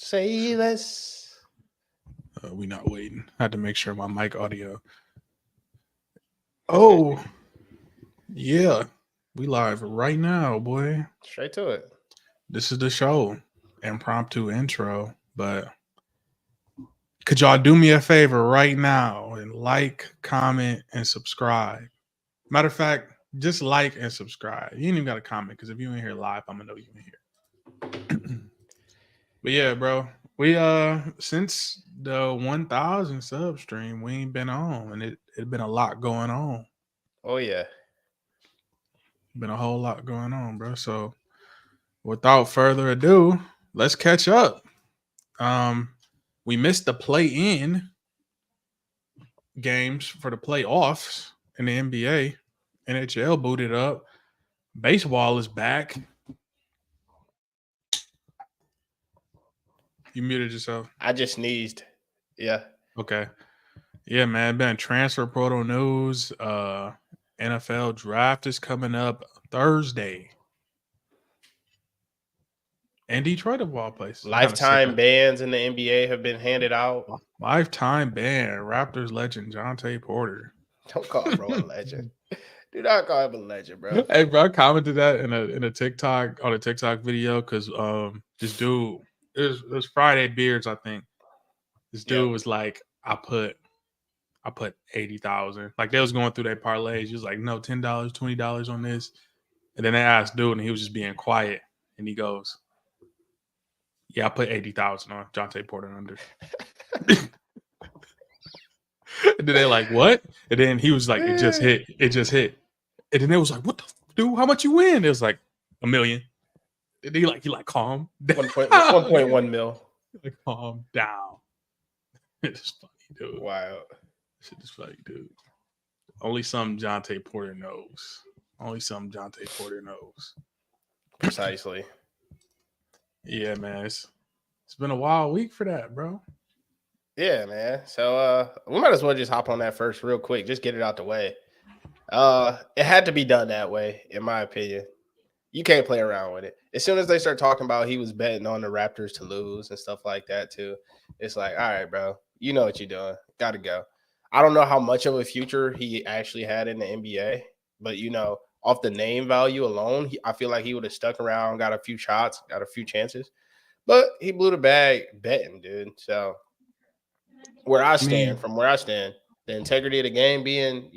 Say less. We not waiting. I had to make sure my mic audio. Oh, yeah. We live right now, boy. Straight to it. This is the show. Impromptu intro. But could y'all do me a favor right now and like, comment, and subscribe? Matter of fact, just like and subscribe. You ain't even got to comment because if you ain't here live, I'm gonna know you in here. But yeah, bro. We since the 1,000 sub stream, we ain't been on, and it been a lot going on. Oh yeah. Been a whole lot going on, bro. So without further ado, let's catch up. We missed the play-in games for the playoffs in the NBA. NHL booted up. Baseball is back. You muted yourself. I just sneezed. Yeah. Okay. Yeah, man. Been transfer portal news. NFL draft is coming up Thursday. And Detroit of all places. Lifetime bans in the NBA have been handed out. Lifetime ban. Raptors legend Jonte Porter. Don't call bro a legend. Do not call him a legend, bro. Hey, bro, I commented that in a TikTok on a TikTok video because this dude it was Friday Beards, I think. This dude was like, I put 80,000. Like they was going through their parlays. He was like, no, $10, $20 on this. And then they asked dude, and he was just being quiet. And he goes, yeah, I put 80,000 on Jonte Porter under. And then they're like, what? And then he was like, it just hit. It just hit. And then they was like, what the dude? How much you win? It was like $1 million. And he like calm. 1.1 mil. Like calm down. It's funny, dude. Wow. Shit is funny, dude. Only something Jonte Porter knows. Only something Jonte Porter knows. Precisely. Yeah, man. It's been a wild week for that, bro. Yeah, man. So we might as well just hop on that first real quick. Just get it out the way. It had to be done that way, in my opinion. You can't play around with it. As soon as they start talking about he was betting on the Raptors to lose and stuff like that too, it's like, all right, bro, you know what you're doing. Got to go. I don't know how much of a future he actually had in the NBA, but off the name value alone, I feel like he would have stuck around, got a few shots, got a few chances, but he blew the bag betting, dude. So from where I stand, the integrity of the game being,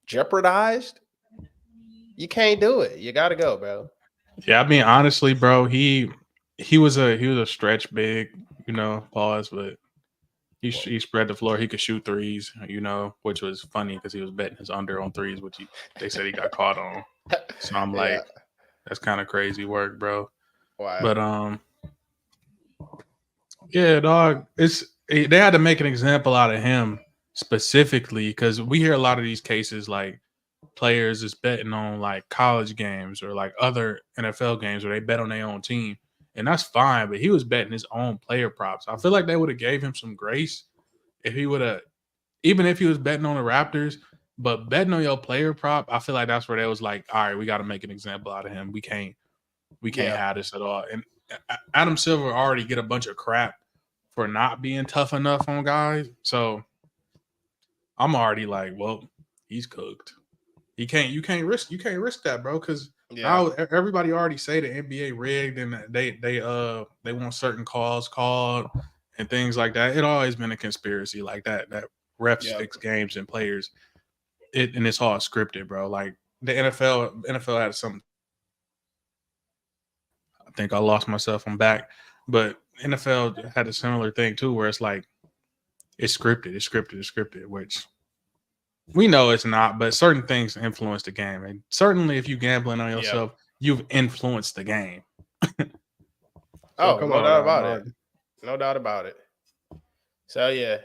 jeopardized, you can't do it. You got to go, bro. Yeah, I mean, honestly, bro, he was a stretch big, pause, but he spread the floor. He could shoot threes, which was funny because he was betting his under on threes, which they said he got caught on. So I'm like, that's kind of crazy work, bro. Wow. But yeah, dog, they had to make an example out of him specifically because we hear a lot of these cases like players is betting on like college games or like other NFL games where they bet on their own team. And that's fine, but he was betting his own player props. I feel like they would have gave him some grace if he would have, even if he was betting on the Raptors, but betting on your player prop, I feel like that's where they was like, all right, we got to make an example out of him. We can't have this at all. And Adam Silver already get a bunch of crap for not being tough enough on guys. So I'm already like, well, he's cooked. You can't risk that, bro, because now everybody already say the NBA rigged and they want certain calls called and things like that. It always been a conspiracy like that refs fix games and players. And it's all scripted, bro. Like the NFL had something. I think I lost myself. I'm back, but NFL had a similar thing too, where it's like it's scripted, which. We know it's not, but certain things influence the game. And certainly if you're gambling on yourself, you've influenced the game. No doubt about it. No doubt about it. So, yeah,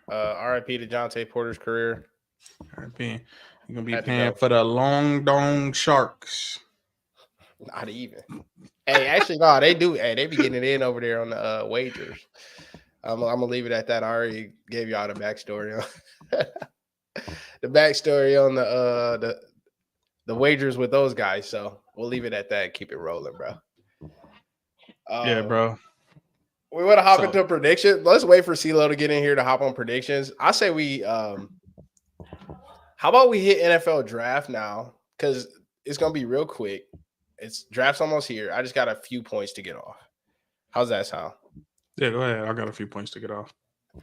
RIP to Jonte Porter's career. RIP. You're going to be paying for the Long Dong Sharks. Not even. Hey, actually, no, they do. Hey, they be getting it in over there on the wagers. I'm going to leave it at that. I already gave y'all the backstory on the backstory on the wagers with those guys. So we'll leave it at that. Keep it rolling, bro. Yeah, bro. We want to hop So into a prediction. Let's wait for CeeLo to get in here to hop on predictions. I say we how about we hit NFL draft now? Because it's gonna be real quick. It's draft's almost here. I just got a few points to get off. How's that sound? yeah, go ahead. I got a few points to get off.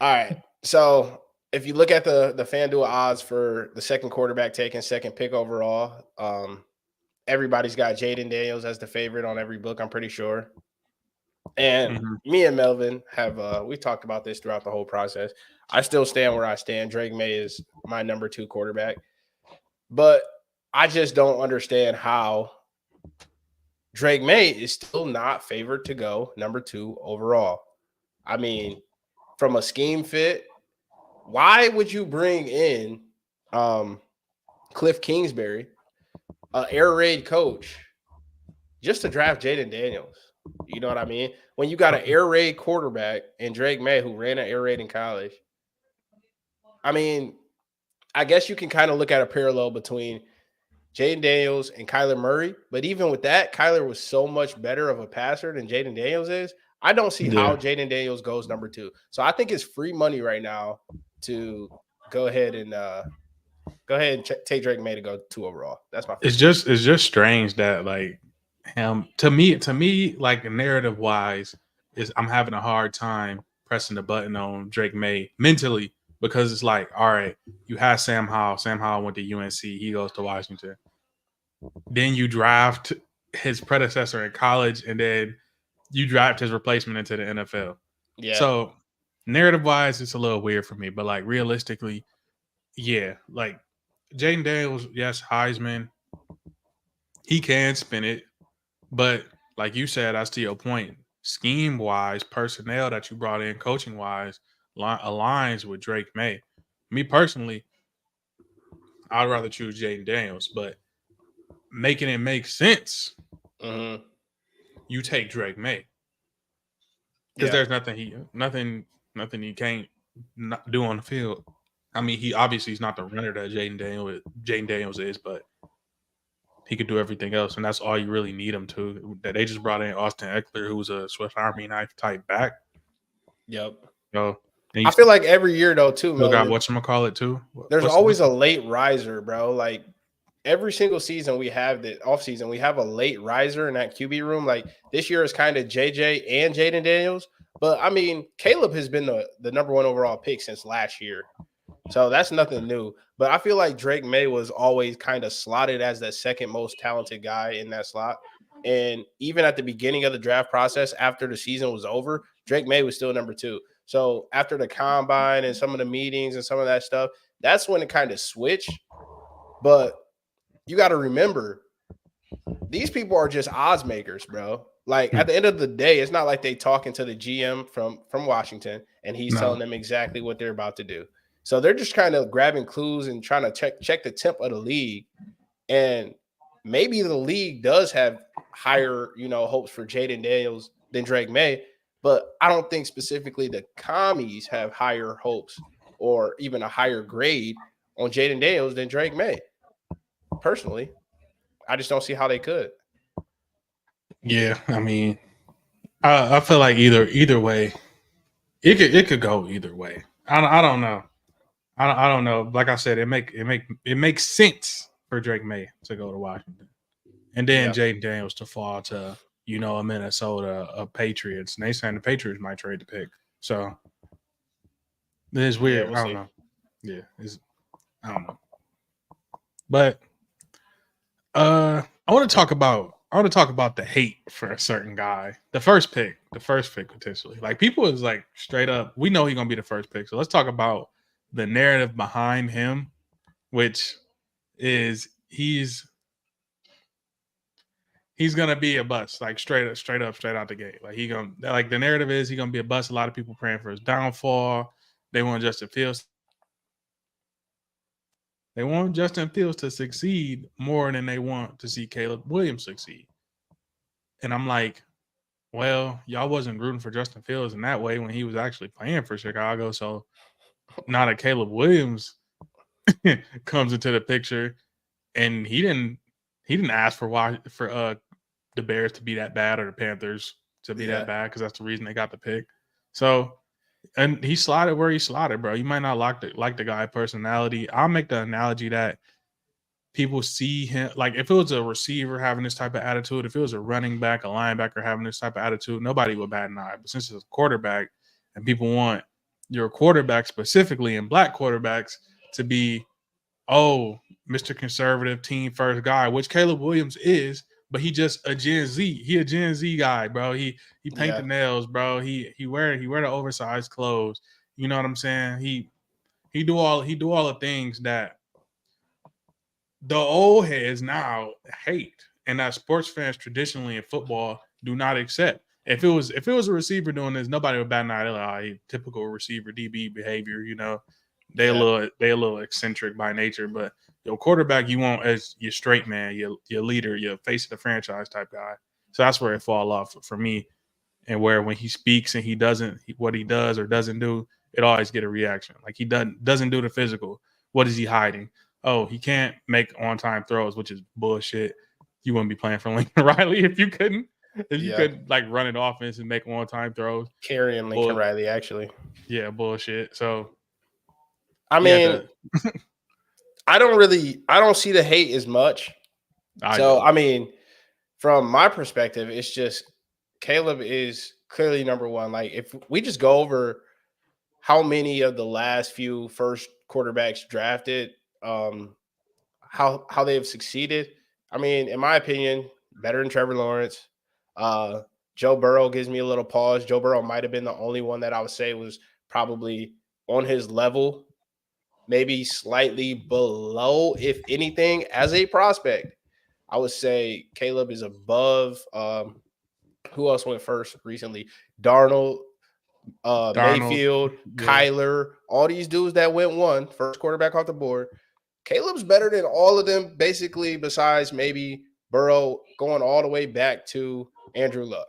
All right. So if you look at the FanDuel odds for the second quarterback taken, second pick overall, everybody's got Jaden Daniels as the favorite on every book, I'm pretty sure. And me and Melvin have we talked about this throughout the whole process. I still stand where I stand. Drake May is my number 2 quarterback. But I just don't understand how Drake May is still not favored to go number 2 overall. I mean, from a scheme fit, why would you bring in Cliff Kingsbury, an air raid coach, just to draft Jaden Daniels? You know what I mean? When you got an air raid quarterback and Drake May, who ran an air raid in college, I mean, I guess you can kind of look at a parallel between Jaden Daniels and Kyler Murray. But even with that, Kyler was so much better of a passer than Jaden Daniels is. I don't see how Jaden Daniels goes number 2. So I think it's free money right now to go ahead and take Drake May to go 2 overall. That's my It's just strange that like him to me like narrative wise is I'm having a hard time pressing the button on Drake May mentally because it's like, all right, you have Sam Howell. Sam Howell went to UNC. He goes to Washington. Then you draft his predecessor in college, and then you draft his replacement into the NFL. Yeah. So narrative wise, it's a little weird for me, but like realistically, yeah, like Jaden Daniels, yes, Heisman, he can spin it, but like you said, that's to your point. Scheme wise, personnel that you brought in, coaching wise, aligns with Drake May. Me personally, I'd rather choose Jaden Daniels, but making it make sense, you take Drake May because there's nothing he can't not do on the field. I mean, he obviously is not the runner that Jaden Daniels is, but he could do everything else, and that's all you really need him to. That they just brought in Austin Eckler, who's a Swiss Army knife type back. Yep. So I feel like every year though too, Mel. Got whatchamacallit too. There's always a late riser, bro. Like every single season we have the off season, we have a late riser in that QB room. Like this year is kind of JJ and Jaden Daniels. But I mean, Caleb has been the number 1 overall pick since last year. So that's nothing new. But I feel like Drake May was always kind of slotted as the second most talented guy in that slot. And even at the beginning of the draft process, after the season was over, Drake May was still number 2. So after the combine and some of the meetings and some of that stuff, that's when it kind of switched. But you got to remember, these people are just odds makers, bro. Like at the end of the day, it's not like they talking to the GM from Washington and he's telling them exactly what they're about to do. So they're just kind of grabbing clues and trying to check the temp of the league. And maybe the league does have higher, hopes for Jaden Daniels than Drake May, but I don't think specifically the commies have higher hopes or even a higher grade on Jaden Daniels than Drake May. Personally, I just don't see how they could. Yeah, I mean, I feel like either way, it could go either way. I don't know. I don't know. Like I said, it makes sense for Drake May to go to Washington, and then Jaden Daniels to fall to a Minnesota, a Patriots. And they saying the Patriots might trade the pick, so it's weird. We'll I don't know. Yeah, I don't know. But I want to talk about the hate for a certain guy. The first pick potentially. Like people is like straight up. We know he's gonna be the first pick. So let's talk about the narrative behind him, which is he's gonna be a bust, like straight out the gate. Like the narrative is he's gonna be a bust. A lot of people praying for his downfall. They want Justin Fields. They want Justin Fields to succeed more than they want to see Caleb Williams succeed. And I'm like, well, y'all wasn't rooting for Justin Fields in that way when he was actually playing for Chicago. So now that Caleb Williams comes into the picture, and he didn't ask for the Bears to be that bad or the Panthers to be that bad because that's the reason they got the pick. So, and he slotted where he slotted, bro. You might not like the guy personality. I'll make the analogy that people see him like if it was a receiver having this type of attitude, if it was a running back, a linebacker having this type of attitude, nobody would bat an eye. But since it's a quarterback and people want your quarterback specifically and black quarterbacks to be, oh, Mr. Conservative team first guy, which Caleb Williams is, but he just a Gen Z. He a Gen Z guy, bro. He paint the Yeah, nails, bro. He wear the oversized clothes. You know what I'm saying? He do all the things that the old heads now hate, and that sports fans traditionally in football do not accept. If it was a receiver doing this, nobody would bat an eye. They're like, typical receiver DB behavior. yeah, They a little eccentric by nature, but your quarterback you want as your straight man, your leader, your face of the franchise type guy. So that's where it fall off for me, and where when he speaks and he doesn't what he does or doesn't do, it always get a reaction. Like he doesn't do the physical. What is he hiding? Oh, he can't make on time throws, which is bullshit. You wouldn't be playing for Lincoln Riley if you couldn't. If you yeah. could like run an offense and make on time throws, Carrying Lincoln bull, Riley, actually. yeah, bullshit. So I yeah, mean, I don't see the hate as much. I So, do. I mean, from my perspective, it's just Caleb is clearly number one. Like, if we just go over how many of the last few first quarterbacks drafted, um, how they've succeeded. I mean, in my opinion, better than Trevor Lawrence. Uh, Joe Burrow gives me a little pause. Joe Burrow might have been the only one that I would say was probably on his level, maybe slightly below, if anything, as a prospect. I would say Caleb is above. Who else went first recently? Darnold, Darnold, Mayfield, yeah. Kyler, all these dudes that went one, first quarterback off the board. Caleb's better than all of them, basically, besides maybe Burrow going all the way back to Andrew Luck,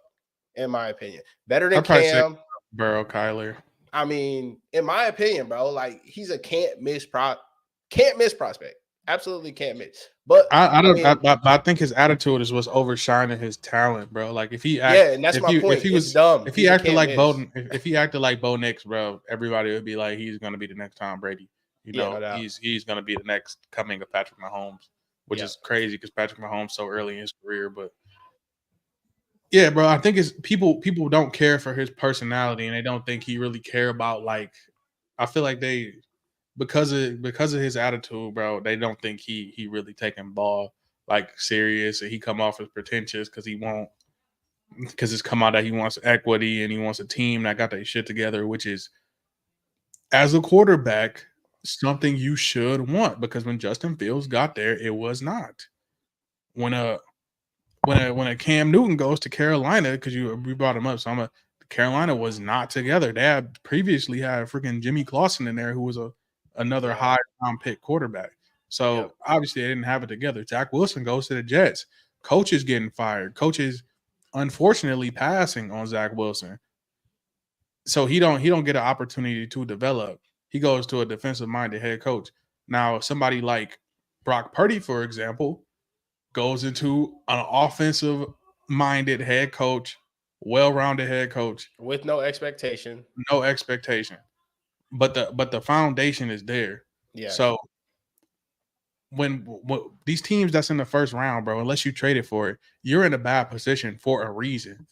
in my opinion. Better than I'd probably say Cam. Burrow, Kyler. I mean, in my opinion, bro, like he's a can't miss prospect. Absolutely can't miss. But I I don't. mean, But I think his attitude is what's overshining his talent, bro. Like yeah, and that's if my you point. It's dumb. if he He's a acted can't like miss. If he acted like Bo Nix, bro, everybody would be like he's gonna be the next Tom Brady. Yeah, no doubt. He's gonna be the next coming of Patrick Mahomes, which Yeah. is crazy because Patrick Mahomes so early in his career. But yeah, bro, I think it's people don't care for his personality and they don't think he really care about like. I feel like they because of his attitude, bro, they don't think he really taking ball like serious and he come off as pretentious because it's come out that he wants equity and he wants a team that got their shit together, which is as a quarterback something you should want because when Justin Fields got there, it was not. When a Cam Newton goes to Carolina, because we brought him up, so Carolina was not together. They had previously had freaking Jimmy Clausen in there, who was another Yeah. high round pick quarterback. Yep. So obviously they didn't have it together. Zach Wilson goes to the Jets. Coaches getting fired. Coaches unfortunately passing on Zach Wilson. So he don't get an opportunity to develop. He goes to a defensive minded head coach. Now somebody like Brock Purdy, for example, goes into an offensive minded head coach, well rounded head coach, With no expectation. no expectation. But the foundation is there. Yes. So when these teams that's in the first round, bro, unless you traded for it, you're in a bad position for a reason.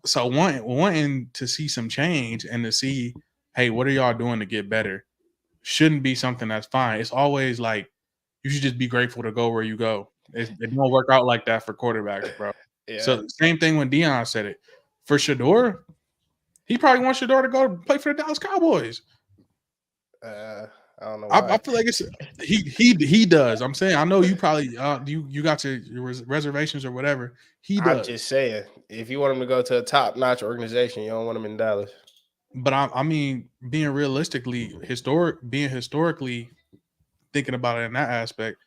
So wanting to see some change and to see, hey, what are y'all doing to get better? Shouldn't be something that's fine. It's always like you should just be grateful to go where you go. It don't work out like that for quarterbacks, bro. Yeah. So same thing when Dion said it. For Shador, he probably wants Shador to go play for the Dallas Cowboys. Uh, I don't know I why. feel like it's he does. I'm saying I know you probably you got your reservations or whatever. He I'm does, just saying, if you want him to go to a top-notch organization, you don't want him in Dallas. but I mean being historically thinking about it in that aspect,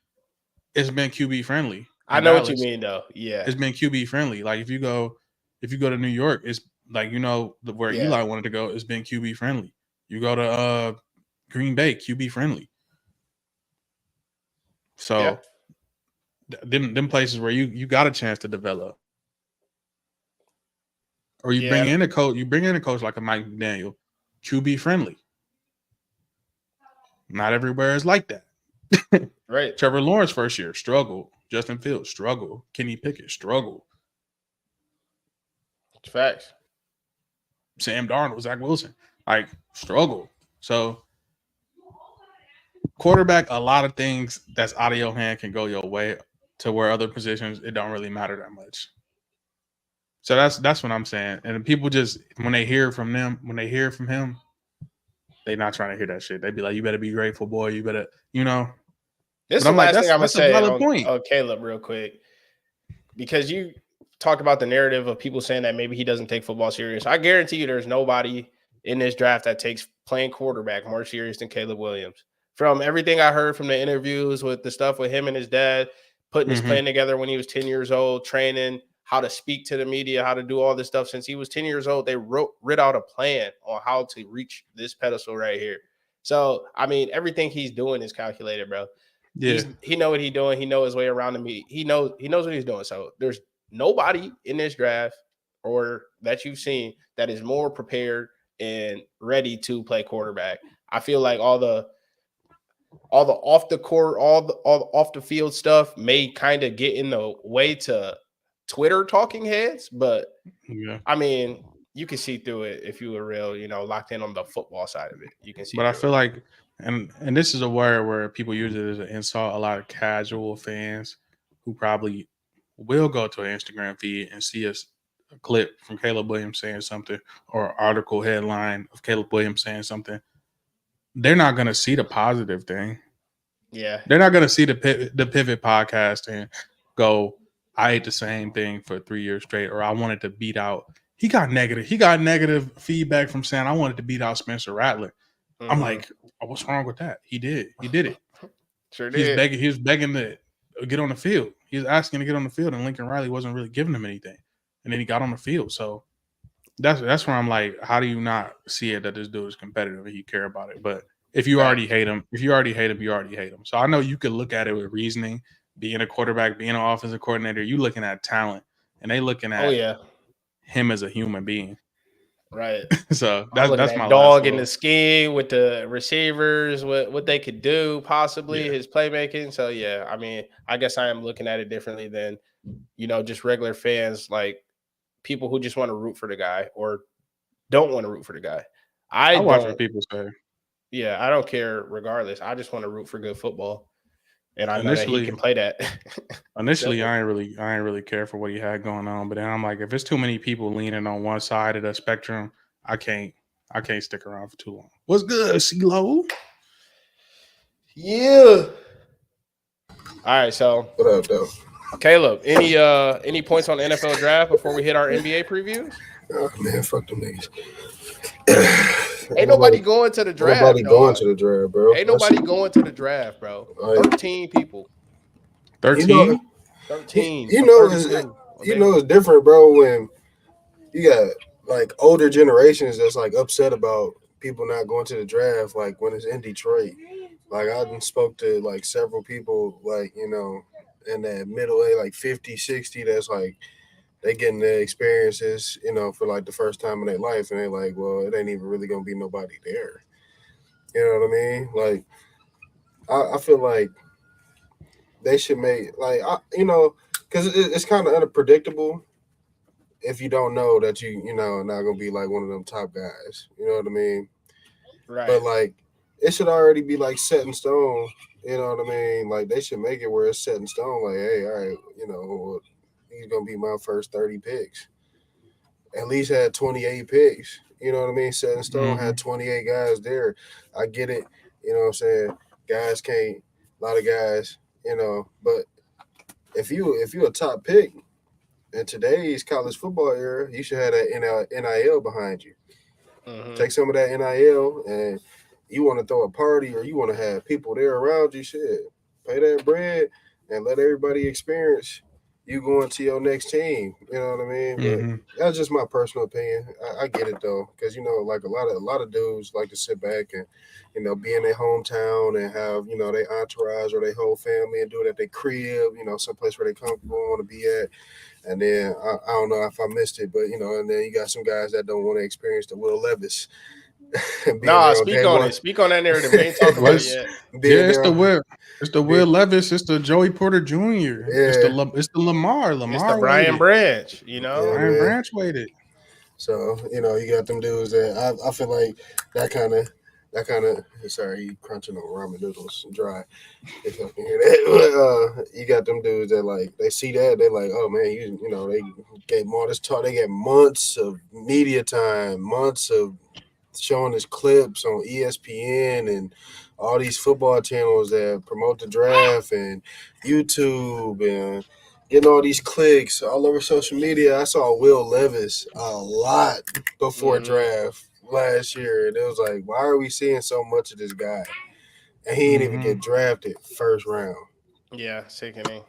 it's been QB friendly I in know what you Dallas. mean, though. Yeah. It's been QB friendly. Like if you go to New York, it's like where Yeah. Eli wanted to go. It's been QB friendly. You go to Green Bay, QB friendly. Yeah. So them places where you got a chance to develop. Or you bring Yeah, in a coach. You bring in a coach like a Mike McDaniel, QB friendly. Not everywhere is like that. right. Trevor Lawrence first year struggled. Justin Fields struggled. Kenny Pickett struggled. It's facts. Sam Darnold, Zach Wilson, like struggled. So quarterback, a lot of things that's out of your hand can go your way. To where other positions, it don't really matter that much. So that's what I'm saying. And people just when they hear from him, they not trying to hear that shit. They be like, "You better be grateful, boy. You better, you know." This is But the I'm like, last thing that's I'm gonna that's a say valid on point. Caleb real quick, because you talked about the narrative of people saying that maybe he doesn't take football serious. I guarantee you, there's nobody in this draft that takes playing quarterback more serious than Caleb Williams. From everything I heard from the interviews with the stuff with him and his dad, putting his Mm-hmm. plan together when he was 10 years old, training how to speak to the media, how to do all this stuff since he was 10 years old. They writ out a plan on how to reach this pedestal right here. So, I mean, everything he's doing is calculated, bro. Yeah, He know what he's doing. He know his way around the meet. He knows what he's doing. So there's nobody in this draft or that you've seen that is more prepared and ready to play quarterback. I feel like all the off the court, all the off the field stuff may kind of get in the way to Twitter talking heads, but yeah. I mean, you can see through it if you were real, locked in on the football side of it. You can see But I through feel it. like, and this is a word where people use it as an insult. A lot of casual fans who probably will go to an Instagram feed and see a clip from Caleb Williams saying something or article headline of Caleb Williams saying something. They're not going to see the positive thing. Yeah. They're not going to see the pivot podcast and go, I ate the same thing for 3 years straight, or I wanted to beat out. He got negative feedback from saying I wanted to beat out Spencer Rattler. I'm Mm-hmm. like, oh, what's wrong with that? He did it. Sure He's did. begging. He was begging to get on the field. He was asking to get on the field, and Lincoln Riley wasn't really giving him anything. And then he got on the field. So that's where I'm like, how do you not see it that this dude is competitive and he care about it? But if you already Facts. hate him, you already hate him. So I know you could look at it with reasoning. Being a quarterback, being an offensive coordinator, you looking at talent, and they looking Oh at yeah. him as a human being. Right. So I'm looking that's my at last dog in the little. scheme with the receivers, what they could do, possibly Yeah, his playmaking. So yeah, I mean, I guess I am looking at it differently than just regular fans, like people who just want to root for the guy or don't want to root for the guy. I I watch what don't. people say. Yeah, I don't care regardless. I just want to root for good football, and I know that he Initially, can play that. Initially, Simple. I ain't really care for what he had going on. But then I'm like, if it's too many people leaning on one side of the spectrum, I can't I can't stick around for too long. What's good, CeeLo? Yeah. All right, so What up, though? Caleb, any points on the NFL draft before we hit our NBA previews? Oh, man, fuck them niggas. Ain't nobody going to the Ain't nobody draft, going dog. to the draft, bro. Ain't That's nobody going to the draft, bro. like 13 people. you know, 13? 13 you of know, 32 it's available. different, bro. When you got like older generations that's like upset about people not going to the draft, like when it's in Detroit. Like I done spoke to like several people, like in that middle age, like 50, 60, that's like they getting the experiences, for like the first time in their life, and they like, well, it ain't even really gonna be nobody there. You know what I mean? Like, I feel like they should make like, because it's kind of unpredictable if you don't know that not gonna be like one of them top guys. You know what I mean? But Right. like, it should already be like set in stone. You know what I mean? Like they should make it where it's set in stone. Like, hey, all right, he's gonna be my first 30 picks. At least had 28 picks. You know what I mean? Set in stone Mm-hmm. had 28 guys there. I get it. You know what I'm saying? Guys can't. A lot of guys. But if you a top pick in today's college football era, you should have that NIL behind you. Mm-hmm. Take some of that NIL, and you want to throw a party or you want to have people there around you. Shit, pay that bread and let everybody experience. you going to your next team. You know what I mean? But that's just my personal opinion. I get it though, because like a lot of dudes like to sit back and be in their hometown and have their entourage or their whole family and do it at their crib. Someplace where they comfortable and want to be at. And then I don't know if I missed it, but and then you got some guys that don't want to experience the Will Levis being Nah, there on speak day on one. it. Speak on that narrative. We ain't talking about it yet. Being it's there, the Will. It's the Will Levis. It's the Joey Porter Jr. It's yeah, it's the Lamar. It's the Lamar Brian waited. Branch, yeah, Brian man. Branch waited. So you got them dudes that I feel like that kind of. Sorry, you crunching on ramen noodles dry. If y'all can hear that, but, you got them dudes that like they see that they like, oh man, they get more this talk. They get months of media time, months of showing his clips on ESPN and all these football channels that promote the draft and YouTube and getting all these clicks all over social media. I saw Will Levis a lot before draft last year, and it was like, why are we seeing so much of this guy? And he didn't even get drafted first round. Yeah, sickening.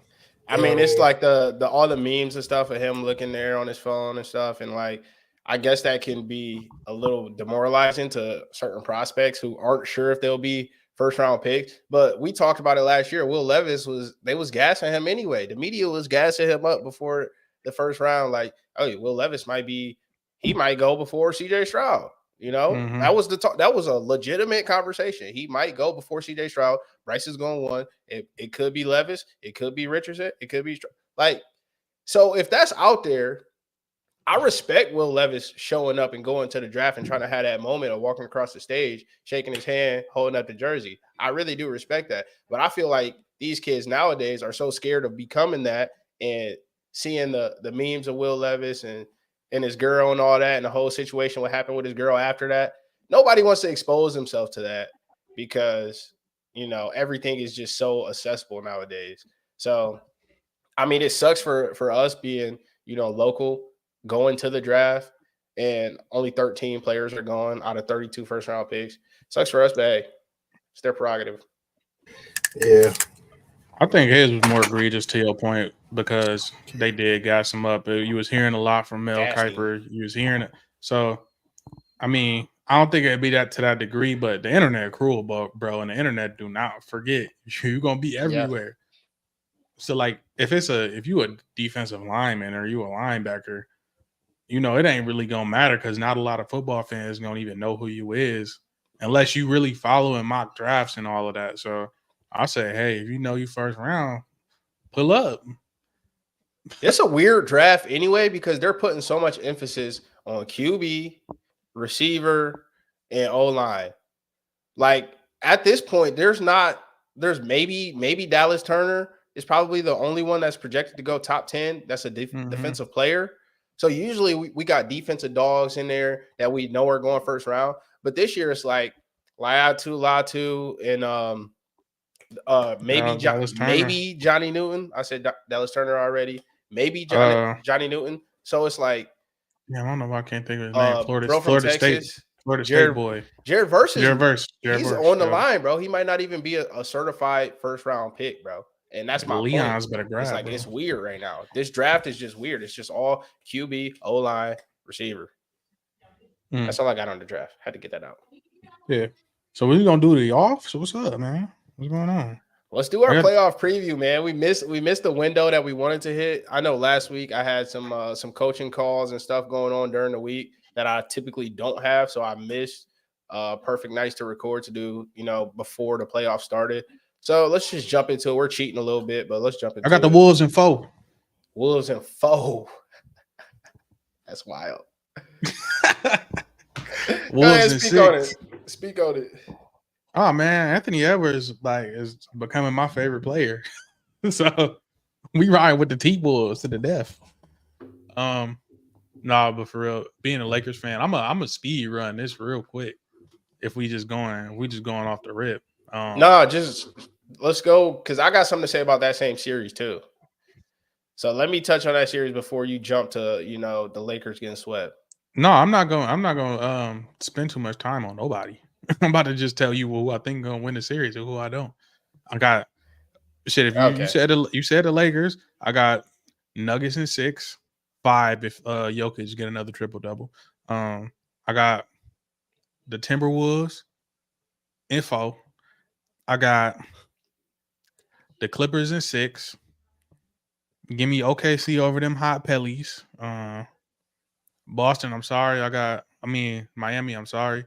I You know mean, what I it's mean? like the all the memes and stuff of him looking there on his phone and stuff, and like I guess that can be a little demoralizing to certain prospects who aren't sure if they'll be first round picks. But we talked about it last year. Will Levis was gassing him anyway. The media was gassing him up before the first round, like, oh, Will Levis he might go before CJ Stroud. That was the talk. That was a legitimate conversation. He might go before CJ Stroud. Bryce is going one. It could be Levis. It could be Richardson. It could be like, so if that's out there, I respect Will Levis showing up and going to the draft and trying to have that moment of walking across the stage, shaking his hand, holding up the jersey. I really do respect that. But I feel like these kids nowadays are so scared of becoming that and seeing the memes of Will Levis and his girl and all that and the whole situation, what happened with his girl after that. Nobody wants to expose himself to that because, everything is just so accessible nowadays. So, I mean, it sucks for us being, local, going to the draft, and only 13 players are gone out of 32 first round picks. Sucks for us, but hey, it's their prerogative. Yeah. I think his was more egregious to your point because they did gas him up. You was hearing a lot from Mel Kiper. You was hearing it. So, I mean, I don't think it'd be that to that degree, but the internet cruel, bro. And the internet do not forget. You're gonna be everywhere. Yeah. So, like, if you a defensive lineman or you a linebacker, it ain't really gonna matter because not a lot of football fans gonna even know who you is unless you really following mock drafts and all of that. So I say, hey, if you know you first round, pull up. It's a weird draft anyway because they're putting so much emphasis on QB, receiver, and O-line. Like at this point, there's maybe Dallas Turner is probably the only one that's projected to go top 10. That's a defensive player. So usually we got defensive dogs in there that we know are going first round. But this year it's like Latu, and maybe Johnny Newton. I said Dallas Turner already. Maybe Johnny Newton. So it's like, yeah, I don't know why I can't think of his name. Florida State boy. Jared Verse. He's on the line, bro. He might not even be a certified first round pick, bro. And that's my Leon's point. Better grab, it's like bro. It's weird right now. This draft is just weird. It's just all QB, O-line, receiver. That's all I got on the draft. Had to get that out. Yeah. So we're gonna do the off. So what's up, man? What's going on? Let's do our playoff preview, man. We missed the window that we wanted to hit. I know last week I had some coaching calls and stuff going on during the week that I typically don't have, so I missed perfect nights to record to do, before the playoffs started. So let's just jump into it. We're cheating a little bit, but let's jump into it. I got the Wolves in 4. Wolves in 4. That's wild. Wolves in 6. Speak on it. Oh man, Anthony Edwards is becoming my favorite player. So we ride with the T-Bulls to the death. But for real, being a Lakers fan, I'm a speed run this real quick. If we just going off the rip. Just let's go because I got something to say about that same series too. So let me touch on that series before you jump to the Lakers getting swept. No, I'm not going to spend too much time on nobody. I'm about to just tell you who I think gonna win the series and who I don't. I got shit. If you said the Lakers, I got Nuggets in 6, 5 if Jokic get another triple double. I got the Timberwolves in 4. I got the Clippers in 6. Give me OKC over them hot Pellies. Boston, I'm sorry. Miami, I'm sorry.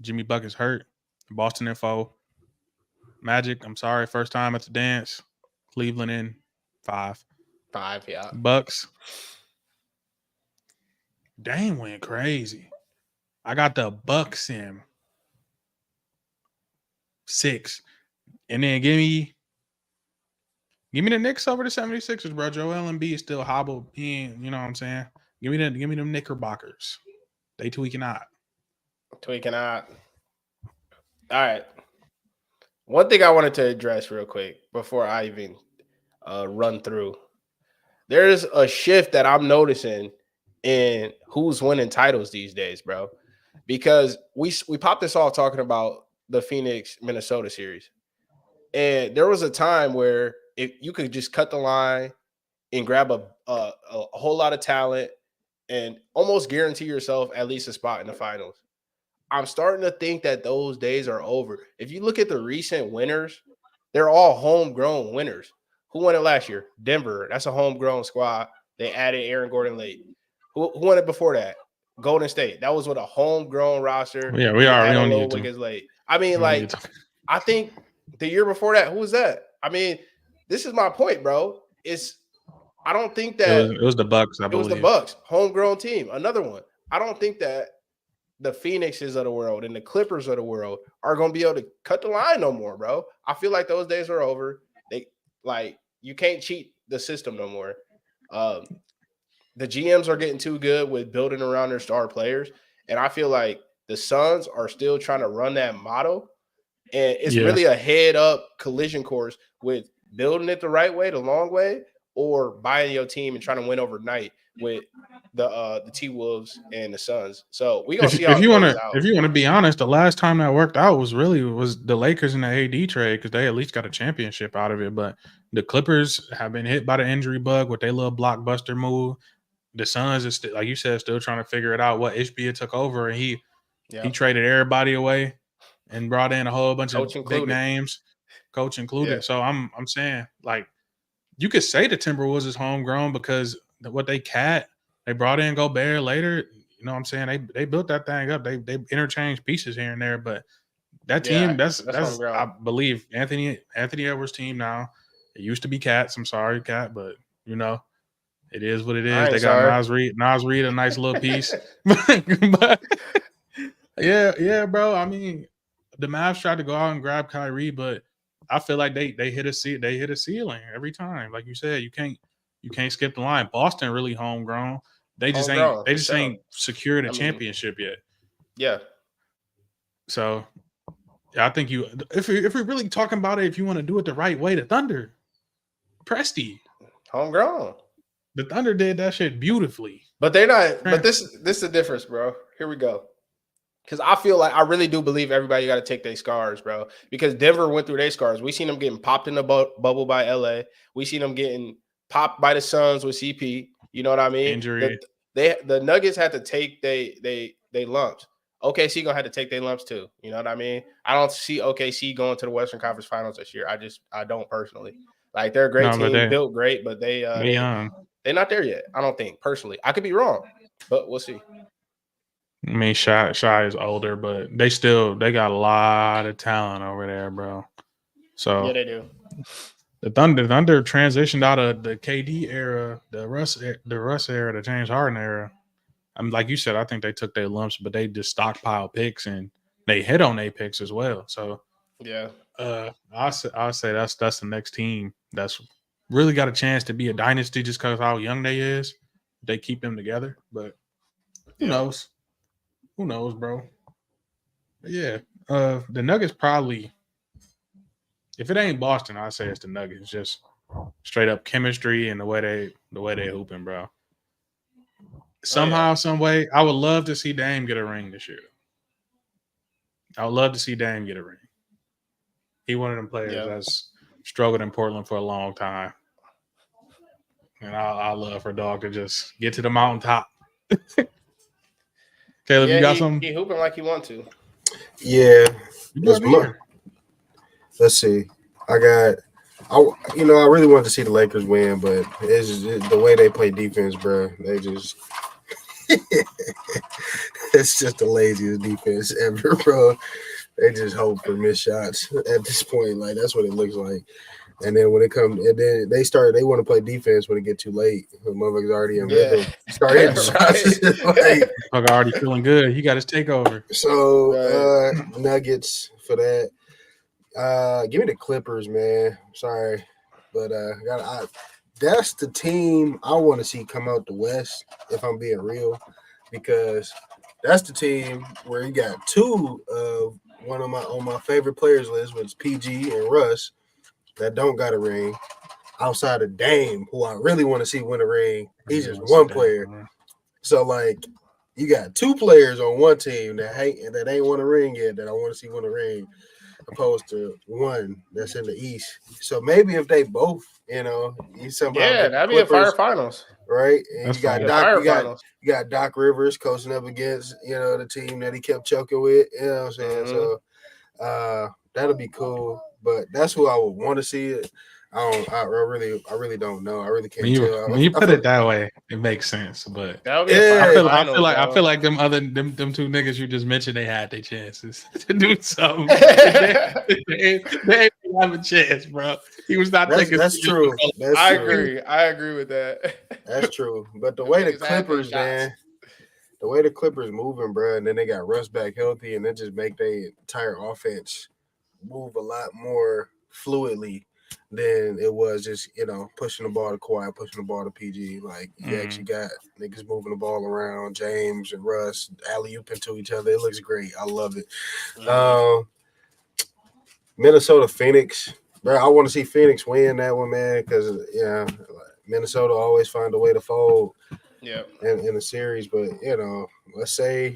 Jimmy Bucket's hurt. Boston in 4. Magic, I'm sorry. First time at the dance. Cleveland in 5. 5, yeah. Bucks. Dame went crazy. I got the Bucks in 6. And then give me the Knicks over the 76ers, bro. Joel Embiid is still hobbled. He ain't, you know what I'm saying? Give me them Knickerbockers. They tweaking out. Tweaking out. All right. One thing I wanted to address real quick before I even run through. There's a shift that I'm noticing in who's winning titles these days, bro. Because we popped this off talking about the Phoenix Minnesota series, and there was a time where if you could just cut the line and grab a whole lot of talent and almost guarantee yourself at least a spot in the finals. I'm starting to think that those days are over. If you look at the recent winners, they're all homegrown winners. Who won it last year? Denver. That's a homegrown squad. They added Aaron Gordon late. Who won it before that? Golden State. That was with a homegrown roster. Yeah, They we added don't Lil need to. Wiggins late. I mean, We don't need like, to. I think the year before that, who was that? I mean, this is my point, bro. I don't think that It was the Bucks, I it was the believe. Bucks, homegrown team. Another one. I don't think that the Phoenixes of the world and the Clippers of the world are going to be able to cut the line no more, bro. I feel like those days are over. You can't cheat the system no more. The GMs are getting too good with building around their star players, and I feel like the Suns are still trying to run that model, and it's really a head up collision course with building it the right way, the long way, or buying your team and trying to win overnight with the T-Wolves and the Suns. So we're gonna see how If it you plays out. want to be honest, the last time that worked out was the Lakers and the AD trade because they at least got a championship out of it. But the Clippers have been hit by the injury bug with their little blockbuster move. The Suns is still, like you said, still trying to figure it out. What HBA took over, and he traded everybody away and brought in a whole bunch of Coach big included. names, coach included. Yeah. So I'm saying, like, you could say the Timberwolves is homegrown because what they brought in Gobert later. You know what I'm saying? They built that thing up. They interchanged pieces here and there, but that team that's homegrown. I believe Anthony Edwards' team now. It used to be Cats. I'm sorry, Cat, but you know it is what it is. They got Nas Reed, a nice little piece, but yeah, bro. I mean, the Mavs tried to go out and grab Kyrie, but I feel like they hit a ceiling every time. Like you said, you can't skip the line. Boston really homegrown. They just ain't secured a championship yet. Yeah. So yeah, I think if we're really talking about it, if you want to do it the right way, the Thunder, Presti, homegrown. The Thunder did that shit beautifully. But they're not. But this is the difference, bro. Here we go. Because I feel like I really do believe everybody got to take their scars, bro. Because Denver went through their scars. We seen them getting popped in the bubble by LA. We seen them getting popped by the Suns with CP. You know what I mean? Injury. The Nuggets had to take they lumps. OKC gonna have to take their lumps too. You know what I mean? I don't see OKC going to the Western Conference Finals this year. I don't personally. Like they're a great team, built great, but they're not there yet. I don't think personally. I could be wrong, but we'll see. I mean, Shy is older, but they got a lot of talent over there, bro. So yeah, they do. The Thunder transitioned out of the KD era, the Russ era, the James Harden era. Like you said, I think they took their lumps, but they just stockpile picks and they hit on their picks as well. So yeah, I'll say that's the next team that's really got a chance to be a dynasty just because how young they is. They keep them together, but who knows? Who knows, bro? But yeah, the Nuggets probably. If it ain't Boston, I say it's the Nuggets. Just straight up chemistry and the way they hooping, bro. Somehow, some way, I would love to see Dame get a ring this year. I would love to see Dame get a ring. He one of them players that's struggled in Portland for a long time. And I love for dog to just get to the mountaintop. Caleb, Yeah, you got he some? hooping like he want to. Yeah, You that's better hear. let's see. I really wanted to see the Lakers win, but it's the way they play defense, bro. They just it's just the laziest defense ever, bro. They just hope for missed shots at this point. Like that's what it looks like. And then when it comes, and then they want to play defense when it get too late. The motherfuckers already in Yeah, rhythm, start hitting shots. right. Fuck, already feeling good. He got his takeover. So Right. Nuggets for that. Give me the Clippers, man. Sorry, but that's the team I want to see come out the West. If I'm being real, because that's the team where you got two of one of my favorite players list, which is PG and Russ, that don't got a ring. Outside of Dame, who I really want to see win a ring, he's just one player. So like, you got two players on one team that ain't won a ring yet that I want to see win a ring, opposed to one that's in the East. So maybe if they both, you somehow Yeah, get the that'd be a fire Clippers, finals. right? And That's you got fine. A Doc, fire finals. you got Doc Rivers coaching up against the team that he kept choking with. You know what I'm saying? Mm-hmm. So that'll be cool. But that's who I would want to see it. I really don't know. I really When can't tell. you I put feel, it that way, it makes sense. But That would be a yeah, fire I finals, feel like them two niggas you just mentioned, they had their chances to do something. They ain't have a chance, bro. He was not taking. that's true. That's I true. agree. I agree with that. That's true. But the Them way the niggas had their Clippers, shots. man, the way the Clippers moving, bro, and then they got Russ back healthy, and it just make their entire offense move a lot more fluidly than it was just pushing the ball to Kawhi, pushing the ball to PG. Like you actually got niggas moving the ball around, James and Russ alley ooping to each other. It looks great. I love it. Minnesota Phoenix, bro. I want to see Phoenix win that one, man, because Minnesota always find a way to fold Yep. in the series. But let's say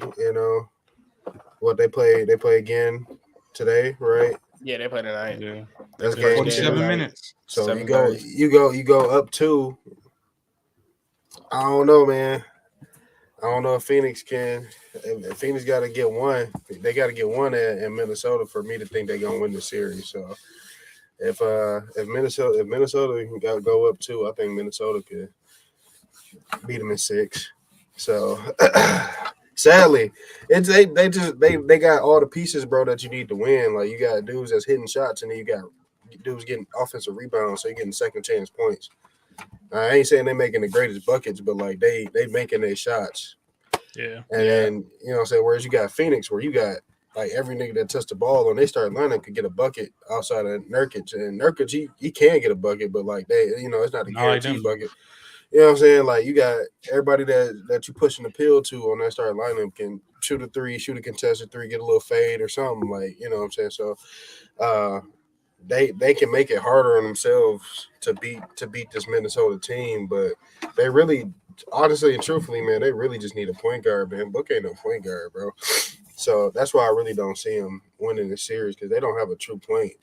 what they play again today, right? Yeah, they play tonight. Yeah, That's The first game game 47 two. tonight. minutes. So 7:30. you go up two. I don't know, man. I don't know if Phoenix can. If Phoenix got to get one. They got to get one in Minnesota for me to think they're gonna win the series. So if Minnesota got to go up two, I think Minnesota could beat them in six. So sadly, they got all the pieces, bro, that you need to win. Like you got dudes that's hitting shots, and then you got dudes getting offensive rebounds, so you're getting second chance points. I ain't saying they're making the greatest buckets, but like they making their shots. Yeah. And then what I'm saying, whereas you got Phoenix, where you got like every nigga that touched the ball on they start lineup could get a bucket outside of Nurkic. And Nurkic, he can get a bucket, but like it's not a guaranteed bucket. You know what I'm saying? Like you got everybody that you pushing the pill to on that start lineup can shoot a three, shoot a contested three, get a little fade or something. Like, you know what I'm saying? So they can make it harder on themselves to beat this Minnesota team, but they really, honestly and truthfully, man, they really just need a point guard, man. Book ain't no point guard, bro. So that's why I really don't see them winning this series, because they don't have a true point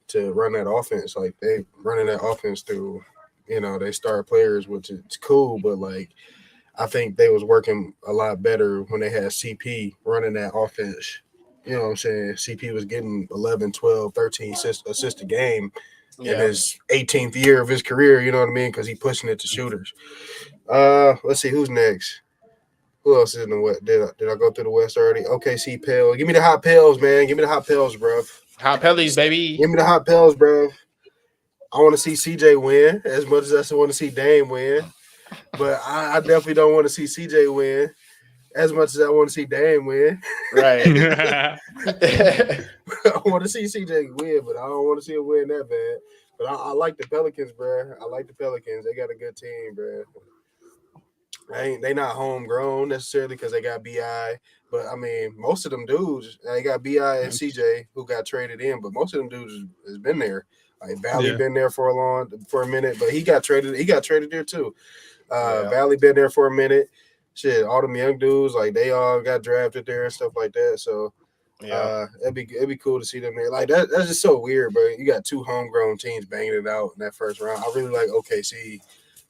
to run that offense. Like they running that offense through, they star players, which is cool, but like I think they was working a lot better when they had CP running that offense. You know what I'm saying? CP was getting 11, 12, 13 assists a game in his 18th year of his career, you know what I mean? Because he pushing it to shooters. Let's see, who's next? Who else is in the West? Did I go through the West already? OKC Pels. Give me the hot Pels, man. Give me the hot Pels, bro. Hot Pellies, baby. Give me the hot Pels, bro. I want to see CJ win as much as I want to see Dame win. But I definitely don't want to see CJ win as much as I want to see Dame win. Right. I want to see CJ win, but I don't want to see him win that bad. But I like the Pelicans, bro. I like the Pelicans. They got a good team, bro. They not homegrown necessarily because they got BI. But, I mean, most of them dudes, they got BI and CJ who got traded in, but most of them dudes has been there. Like, Valley been there for a minute, but he got traded there too. Valley been there for a minute. Shit, all them young dudes, like they all got drafted there and stuff like that. So it'd be cool to see them there. Like that's just so weird, bro. You got two homegrown teams banging it out in that first round. I really like OKC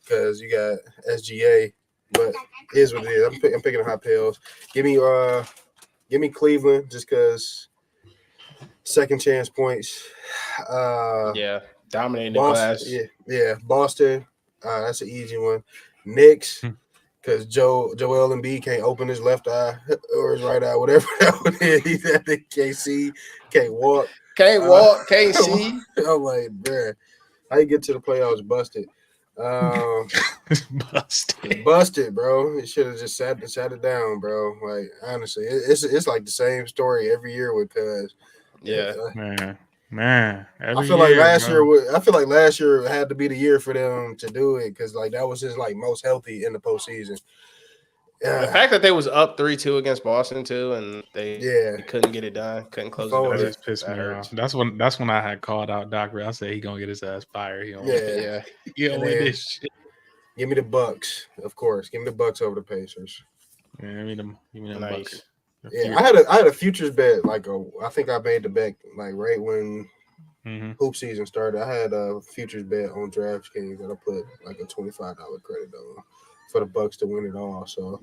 because you got SGA. But it is what it is. I'm picking hot pills. Give me Cleveland just because second chance points. Yeah, dominating the Boston, glass. yeah, Boston. That's an easy one. Knicks, because Joel Embiid can't open his left eye or his right eye, whatever that one is. He's at the can't see, can't walk. Can't walk, can't see. I'm like, bruh, how you get to the playoffs busted? Busted, bro. It should have just sat it down, bro. Like honestly, it's like the same story every year with Cuz. Yeah. Man. I feel like last year had to be the year for them to do it because like that was his like most healthy in the postseason. The fact that they was up 3-2 against Boston too, and they couldn't get it done, couldn't close the door. That just pissed me off. That's when I had called out Doc Ray. I said he gonna get his ass fired. He don't win this shit. Give me the Bucks, of course. Give me the Bucks over the Pacers. Yeah, give me them Bucks. Yeah, I had a futures bet. I think I made the bet like right when hoop season started. I had a futures bet on DraftKings that I put like a $25 credit on for the Bucks to win it all. So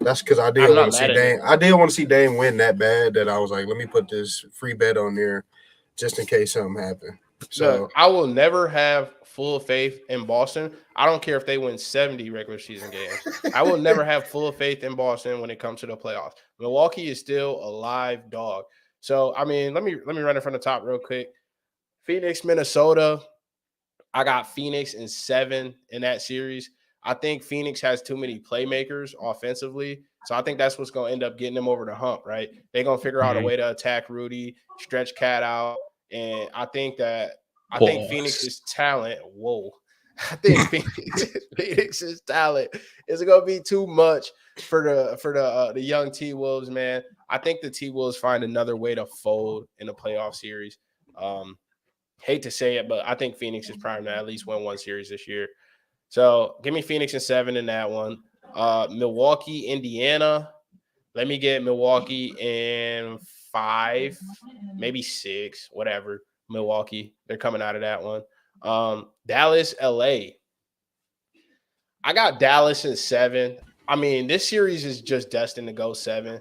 that's because I did want to see Dame. I did want to see Dame win that bad that I was like, let me put this free bet on there just in case something happened. So look, I will never have full faith in Boston. I don't care if they win 70 regular season games. I will never have full faith in Boston when it comes to the playoffs. Milwaukee is still a live dog. So I mean, let me run it from the top real quick. Phoenix, Minnesota. I got Phoenix in 7 in that series. I think Phoenix has too many playmakers offensively. So I think that's what's going to end up getting them over the hump, right? They're going to figure out a way to attack Rudy, stretch Cat out. And I think Phoenix's talent, I think Phoenix's talent is going to be too much for the young T-Wolves, man. I think the T-Wolves find another way to fold in a playoff series. Hate to say it, but I think Phoenix is primed to at least win one series this year. So give me Phoenix in 7 in that one. Milwaukee, Indiana. Let me get Milwaukee in 5, maybe 6, whatever. Milwaukee, they're coming out of that one. Dallas, LA. I got Dallas in 7. I mean, this series is just destined to go 7.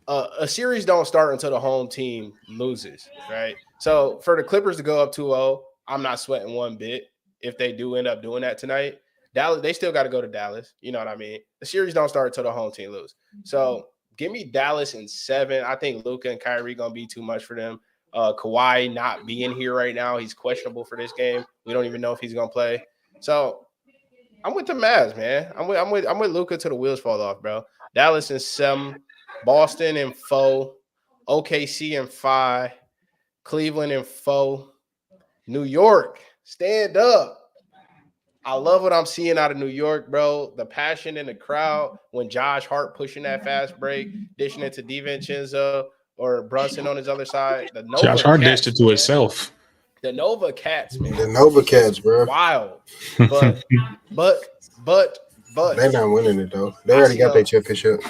A series don't start until the home team loses, right? So for the Clippers to go up 2-0, I'm not sweating one bit if they do end up doing that tonight. Dallas, they still got to go to Dallas. You know what I mean? The series don't start until the home team lose. So give me Dallas in 7. I think Luka and Kyrie going to be too much for them. Kawhi not being here right now. He's questionable for this game. We don't even know if he's going to play. So I'm with the Mavs, man. I'm with Luka till the wheels fall off, bro. Dallas in 7. Boston in 4, OKC in 5, Cleveland in 4, New York, stand up. I love what I'm seeing out of New York, bro. The passion in the crowd when Josh Hart pushing that fast break, dishing it to DiVincenzo or Brunson on his other side. The Nova Josh Hart Cats, dished it to himself. The Nova Cats, man. The Nova Cats, bro. Wild. But they're not winning it though. They already got their championship.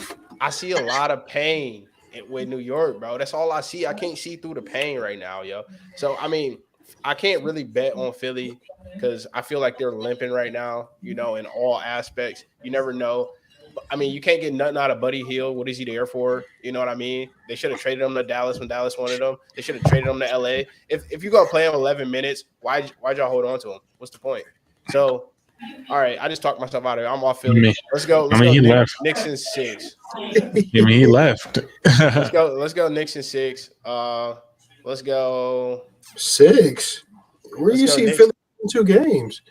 I see a lot of pain with New York, bro. That's all I see. I can't see through the pain right now, yo. So, I mean, I can't really bet on Philly because I feel like they're limping right now, you know, in all aspects. You never know. I mean, you can't get nothing out of Buddy Hield. What is he there for? You know what I mean? They should have traded him to Dallas when Dallas wanted him. They should have traded him to LA. If you're going to play him 11 minutes, why'd y'all hold on to him? What's the point? So, all right, I just talked myself out of it. I'm off Philly. Let's go. He left. Knicks in 6. He left. Let's go Knicks in 6. Let's go 6. Where do you see Philly in 2 games?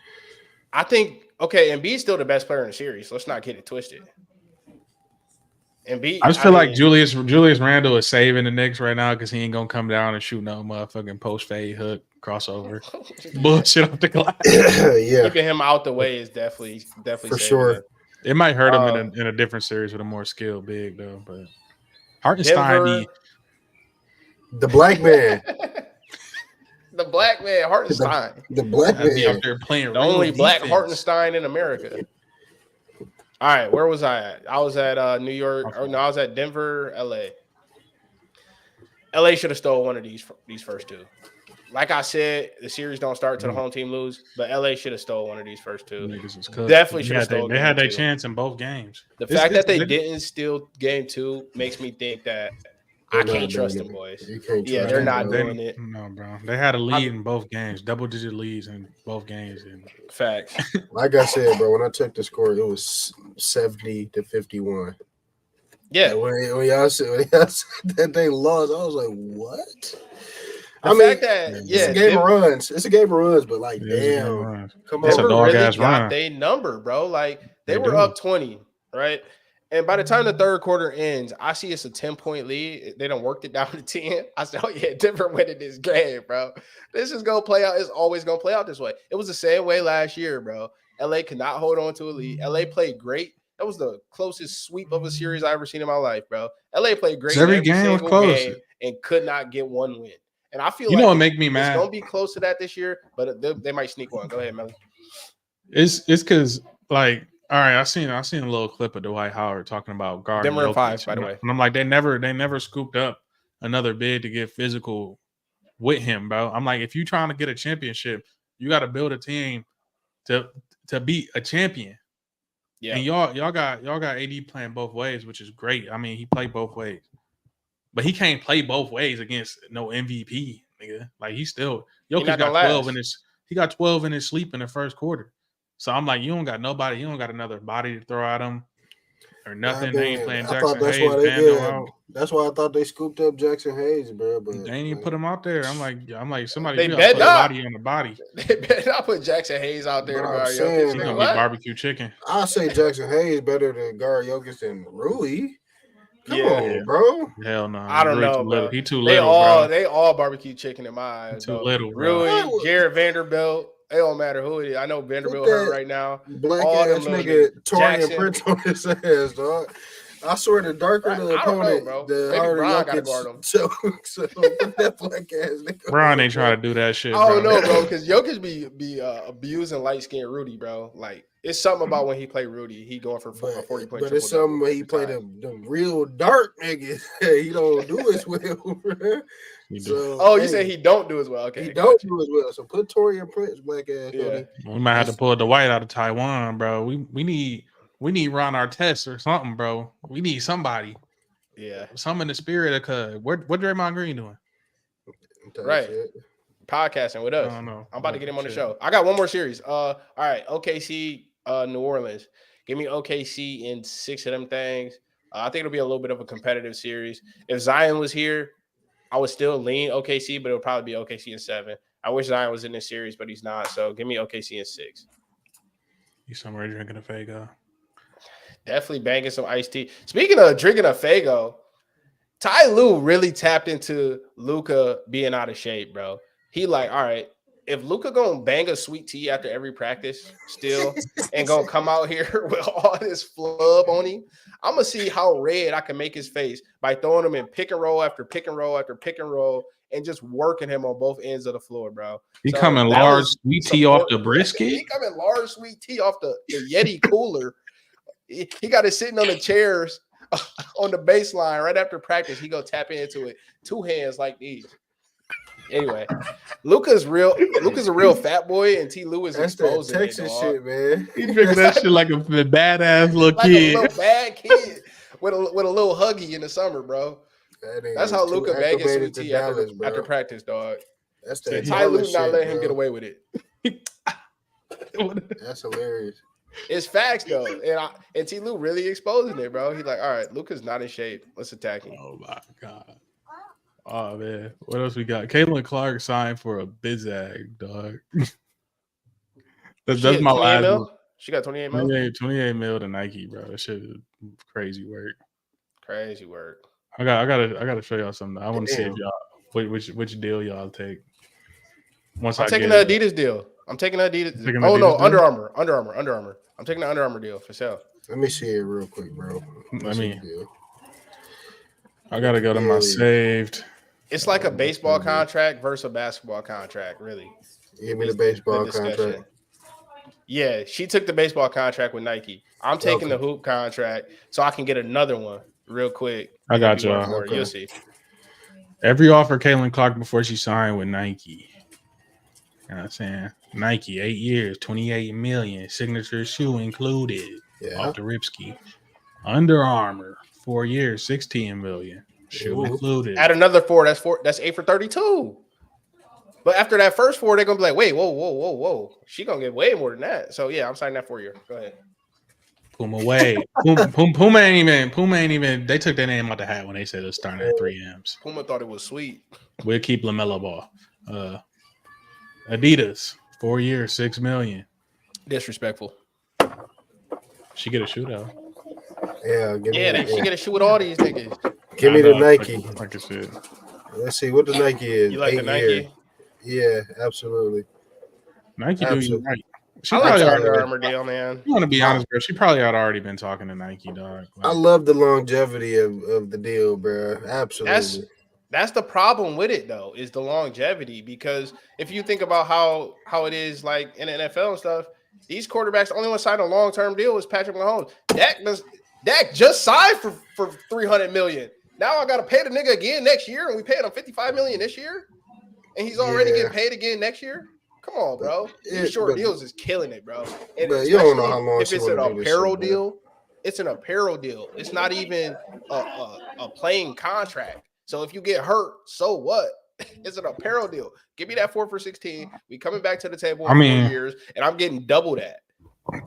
I think Embiid's still the best player in the series. Let's not get it twisted. Embiid. I just feel like Julius Randle is saving the Knicks right now because he ain't gonna come down and shoot no motherfucking post fade hook crossover bullshit off the glass. Yeah, keeping him out the way is definitely for sure. That. It might hurt him in a different series with a more skilled big though. But Hartenstein, the black man. The black man, Hartenstein. The black man be out there playing. The only defense. black Hartenstein in America. All right, where was I at? I was at New York. Or no, I was at Denver, LA. LA should have stole one of these first 2. like I said, the series don't start till the home team lose, but LA should have stole one of these first two. Niggas was cooked. Definitely should have stole. They had their chance in both games. The fact that they didn't steal game 2 makes me think that I can't trust them boys. Yeah, they're not doing it. No, bro. They had a lead in both games, double-digit leads in both games. And facts. Like I said, bro, when I checked the score, it was 70-51. Yeah. When y'all said that they lost, I was like, what? It's a game of runs. It's a game of runs, but like, damn, come on, Denver really got their number, bro. Like they were up 20, right? And by the time the third quarter ends, I see it's a 10-point lead. They done worked it down to 10. I said, oh yeah, Denver winning this game, bro. This is gonna play out. It's always gonna play out this way. It was the same way last year, bro. LA could not hold on to a lead. LA played great. That was the closest sweep of a series I ever seen in my life, bro. LA played great. Every game was close and could not get one win. And I feel you like know what make me mad. It's gonna be close to that this year, but they might sneak one. Go ahead, Melly. It's because like, all right, I seen a little clip of Dwight Howard talking about guarding. Denver in 5, by the way. And I'm like, they never scooped up another bid to get physical with him, bro. I'm like, if you trying to get a championship, you got to build a team to beat a champion. Yeah. And y'all got AD playing both ways, which is great. I mean, he played both ways. But he can't play both ways against no MVP, nigga. Like Jokic got 12 in his. He got 12 in his sleep in the first quarter. So I'm like, you don't got nobody. You don't got another body to throw at him or nothing. They ain't playing Jackson Hayes. That's why I thought they scooped up Jackson Hayes, bro. But they ain't even put him out there. I'm like somebody. They bet not body on the body. They bet not put Jackson Hayes out there. He's gonna be barbecue chicken. I say Jackson Hayes better than guard Jokic than Rui. Come on, bro. Hell no. I don't know, bro. He too little. They all barbecue chicken in my eyes. Too little, bro. Rui, Jared Vanderbilt. It don't matter who it is. I know Vanderbilt hurt right now. Black ass nigga Torian Prince on his ass, dog. I swear the darker the opponent, the harder y'all got to guard him. So put that black ass nigga. Bron ain't trying to do that shit. I don't know, bro, because Jokic be abusing light skinned Rudy, bro. Like it's something about when he played Rudy, he going for 40 points. But it's something when he play the real dark niggas. He don't do as well, bro. So, you say he don't do as well. Okay, he don't do as well. So put Torian Prince black ass. Yeah. We might have to pull the white out of Taiwan, bro. We need Ron Artest or something, bro. We need somebody. Yeah. Some in the spirit of cuz. What Draymond Green doing? Right. Podcasting with us. I don't know. I'm about to get him on the show. I got one more series. All right. OKC, New Orleans. Give me OKC in 6 of them things. I think it'll be a little bit of a competitive series. If Zion was here, I would still lean OKC, but it'll probably be OKC in 7. I wish Zion was in this series, but he's not. So give me OKC in 6. You somewhere drinking a Faygo? Definitely banging some iced tea. Speaking of drinking a Faygo, Ty Lue really tapped into Luka being out of shape, bro. He like, all right, if Luka gonna bang a sweet tea after every practice still and gonna come out here with all this flub on him, I'm gonna see how red I can make his face by throwing him in pick and roll after pick and roll after pick and roll and just working him on both ends of the floor, bro. He coming large sweet tea off the brisket. He coming large sweet tea off the Yeti cooler. He got it sitting on the chairs on the baseline right after practice. He go tap into it. 2 hands like these. Anyway, Luka's a real fat boy, and T. Lue is exposing that Texas shit, man. He drinking that shit like a badass little kid, a little bad kid with a little huggy in the summer, bro. That's how Luka banging sweet tea after practice, dog. That's the Ty Lue not letting him get away with it. That's hilarious. It's facts though, and T. Lue really exposing it, bro. He's like, all right, Luka's not in shape. Let's attack him. Oh my god. Oh man, what else we got? Caitlin Clark signed for a Bizag, dog. that's my last one. She got 28 mil. 28 mil to Nike, bro. That shit is crazy work. Crazy work. I gotta show y'all something. I want to see if y'all which deal y'all take. I'm taking the Adidas deal. I'm taking the Adidas. Oh no, Under Armour. I'm taking the Under Armour deal for sale. Let me see it real quick, bro. I gotta go to my saved. It's like a baseball contract versus a basketball contract, really. Give me the baseball contract. Yeah, she took the baseball contract with Nike. I'm taking the hoop contract so I can get another one real quick. I got y'all. You'll see. Every offer Caitlin Clark before she signed with Nike. You know what I'm saying? Nike, 8 years, 28 million, signature shoe included. Yeah. Off the Ripski. Under Armour, 4 years, 16 million. Shoe Ooh. included. Add another 4. That's 8 for 32. But after that first 4, they're gonna be like, wait, whoa. She gonna get way more than that. So yeah, I'm signing that 4 year. Go ahead. Puma way. Puma ain't even. They took their name out the hat when they said it's starting at 3Ms. Puma thought it was sweet. We'll keep LaMelo Ball. Adidas, 4 years, 6 million. Disrespectful. She get a shoe though. Yeah, she get a shoe with all these niggas. Give me the Nike. Like I said. Let's see what the Nike is. You like the Nike? Years. Yeah, absolutely. Nike do you right. She I like the Under Armour deal, man. You want to be honest, bro? She probably had already been talking to Nike, dog. Like, I love the longevity of the deal, bro. Absolutely. That's the problem with it, though, is the longevity. Because if you think about how it is, like in the NFL and stuff, these quarterbacks, the only one signed a long-term deal was Patrick Mahomes. Dak just signed for $300 million. Now I got to pay the nigga again next year, and we paid him $55 million this year, and he's already getting paid again next year. Come on, bro. These short deals is killing it, bro. And but you don't know how long if it's an apparel deal, it's an apparel deal. It's not even a playing contract. So if you get hurt, so what? It's an apparel deal. Give me that 4 for 16. We coming back to the table in 4 years, and I'm getting double that.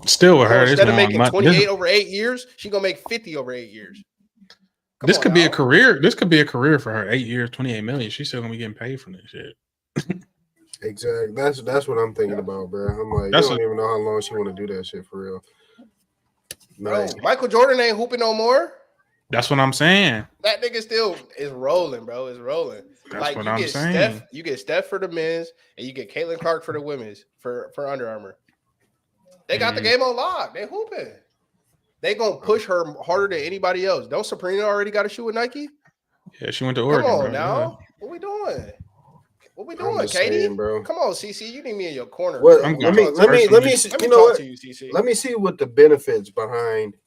Still with her, instead of making 28 over 8 years, she's gonna make 50 over 8 years. This could be a career. This could be a career for her. 8 years, 28 million. She's still gonna be getting paid from this shit. Exactly. That's what I'm thinking about, bro. I'm like, you don't even know how long she want to do that shit for real. Bro, Michael Jordan ain't hooping no more. That's what I'm saying. That nigga still is rolling, bro. Is rolling. That's like what you I'm get saying. You get Steph for the men's, and you get Caitlin Clark for the women's for Under Armour. They got the game on lock. They hooping. They gonna push her harder than anybody else. Don't Sabrina already got a shoe with Nike? Yeah, she went to Oregon. Come on bro. now. Yeah. What we doing? What we doing, Katie? Saying, bro. Come on, CC. You need me in your corner. Let me see. You know what? Let me see what the benefits behind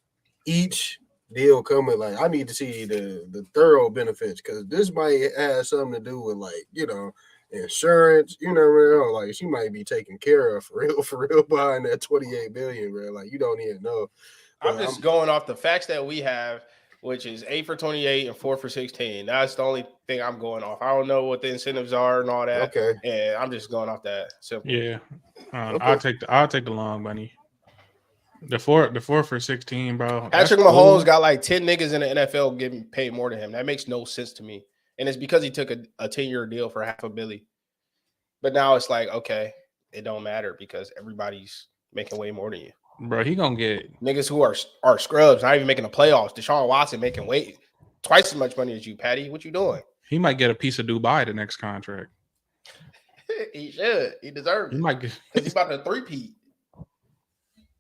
each deal coming. Like, I need to see the thorough benefits, because this might have something to do with, like, you know, insurance. You never know. Like, she might be taken care of for real behind that 28 billion, bro. Like, you don't even know. I'm just going off the facts that we have, which is 8 for 28 and 4 for 16. That's the only thing I'm going off. I don't know what the incentives are and all that. Okay. And I'm just going off that. Simple. Yeah. Okay. I'll take the long money. The four for 16, bro. Patrick Mahomes got like 10 niggas in the NFL getting paid more than him. That makes no sense to me. And it's because he took a 10-year deal for $500 million. But now it's like, okay, it don't matter because everybody's making way more than you. Bro, he gonna get niggas who are scrubs, not even making the playoffs. Deshaun Watson making twice as much money as you, Patty. What you doing? He might get a piece of Dubai the next contract. He should. He deserves it. He might get because he's about to three-peat.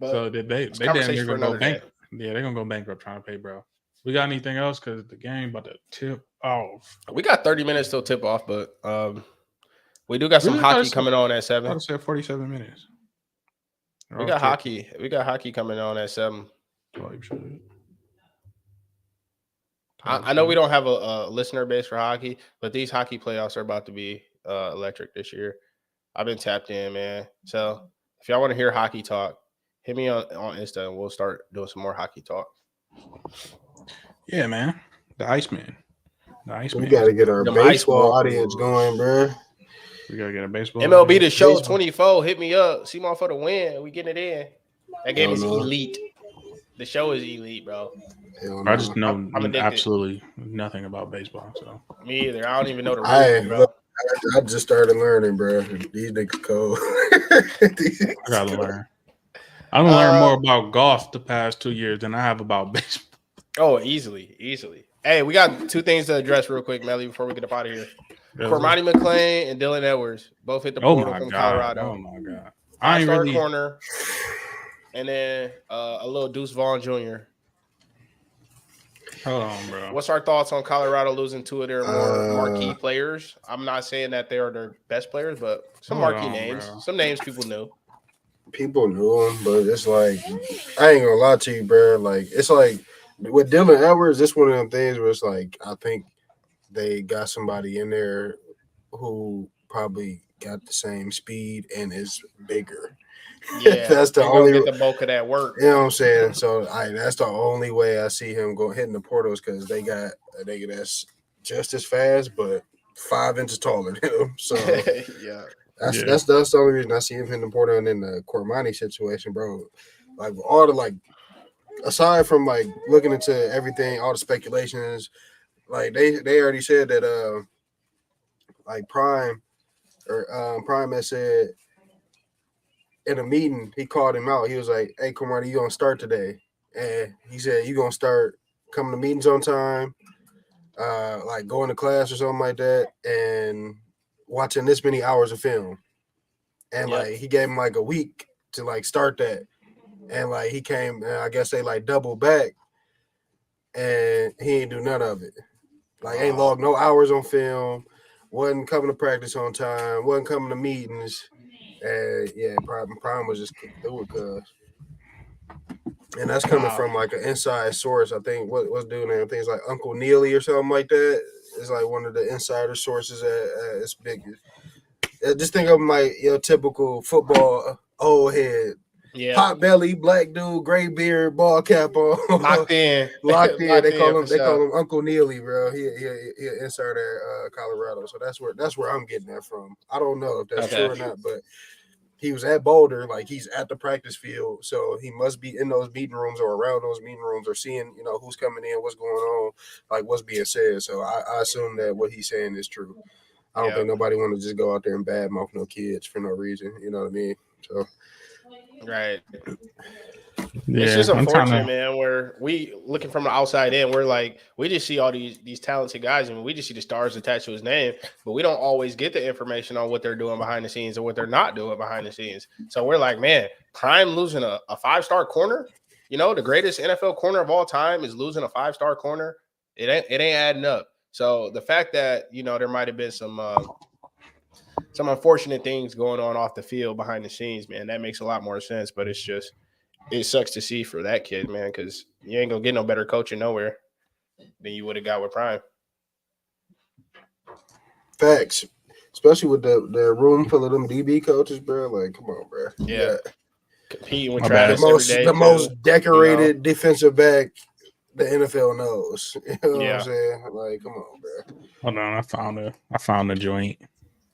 So they damn near gonna go bankrupt. Yeah, they're gonna go bankrupt trying to pay, bro. We got anything else? Because the game about to tip off. We got 30 minutes till tip off, but we do got some hockey coming on at 7. I said 47 minutes. We got hockey. We got hockey coming on at 7. Oh, you should. I know we don't have a listener base for hockey, but these hockey playoffs are about to be electric this year. I've been tapped in, man. So if y'all want to hear hockey talk, hit me on Insta and we'll start doing some more hockey talk. Yeah, man. The Iceman. We got to get our baseball audience going, bro. We got to get a baseball. MLB The Show 24. Hit me up. See for the win. We getting it in. That game is elite. The show is elite, bro. I just know absolutely nothing about baseball. So me either. I don't even know the rules, bro. I just started learning, bro. These niggas cold. I gotta learn. I'm gonna learn more about golf the past 2 years than I have about baseball. Oh, easily. Hey, we got 2 things to address real quick, Melly, before we get up out of here. Cormani McClain and Dylan Edwards both hit the portal from Colorado. Oh my god! I ain't really corner, and then a little Deuce Vaughn Jr. Hold on, bro. What's our thoughts on Colorado losing 2 of their more marquee players? I'm not saying that they are their best players, but some marquee names, bro. Some names people knew. People knew them, but it's like, I ain't gonna lie to you, bro. Like, it's like with Dylan Edwards, it's one of them things where it's like, I think they got somebody in there who probably got the same speed and is bigger. Yeah, That's the he's gonna only. get the bulk of that work. You know what I'm saying? So that's the only way I see him hitting the portals because they got a nigga that's just as fast but 5 inches taller than him. So Yeah. that's the only reason I see him hitting the portal. And in the Cormani situation, bro, like all the like aside from like looking into everything, all the speculations, like they already said that like Prime has said in a meeting, he called him out. He was like, "Hey, Cormani, you gonna start today?" And he said, "You gonna start coming to meetings on time, like going to class or something like that, and watching this many hours of film." And Yep. like he gave him like a week to like start that, and like he came, and I guess they like doubled back, and he ain't do none of it. Like ain't logged no hours on film, wasn't coming to practice on time, wasn't coming to meetings. And yeah, Prime was just through it, cuz. And that's coming from like an inside source. I think what's doing there, things like Uncle Neely or something like that is like one of the insider sources at its biggest. Just think of him like your typical football old head. Yeah. Pot belly, black dude, gray beard, ball cap on. Locked in. Locked in. They call for sure. him Uncle Neely, bro. He an insider at Colorado. So that's where I'm getting that from. I don't know if that's true or not, but he was at Boulder, like he's at the practice field, so he must be in those meeting rooms or around those meeting rooms or seeing, who's coming in, what's going on, like what's being said. So I assume that what he's saying is true. I don't think nobody want to just go out there and badmouth no kids for no reason. You know what I mean? So right. Yeah, it's just unfortunate, man, where we looking from the outside in, we're like, we just see all these talented guys and we just see the stars attached to his name, but we don't always get the information on what they're doing behind the scenes or what they're not doing behind the scenes. So we're like, man, Prime losing a 5-star corner, the greatest NFL corner of all time is losing a 5-star corner. It ain't adding up. So the fact that, there might have been some unfortunate things going on off the field behind the scenes, man, that makes a lot more sense, but it sucks to see for that kid, man, because you ain't gonna get no better coaching nowhere than you would have got with Prime. Facts, especially with the room full of them DB coaches, bro. Like, come on, bro. Yeah. Competing with Travis the most decorated defensive back the NFL knows. You know what I'm saying? Like, come on, bro. Hold on, I found a joint.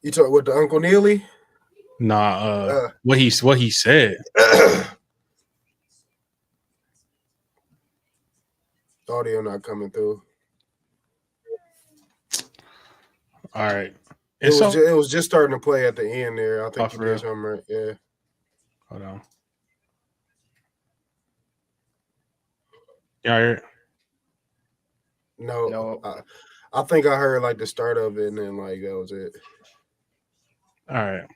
You talk with the Uncle Neely? Nah, what he said. Audio not coming through. All right. It was just starting to play at the end there. I think you did something right. Yeah. Hold on. Yeah, I heard. No. I think I heard like the start of it and then like that was it. All right.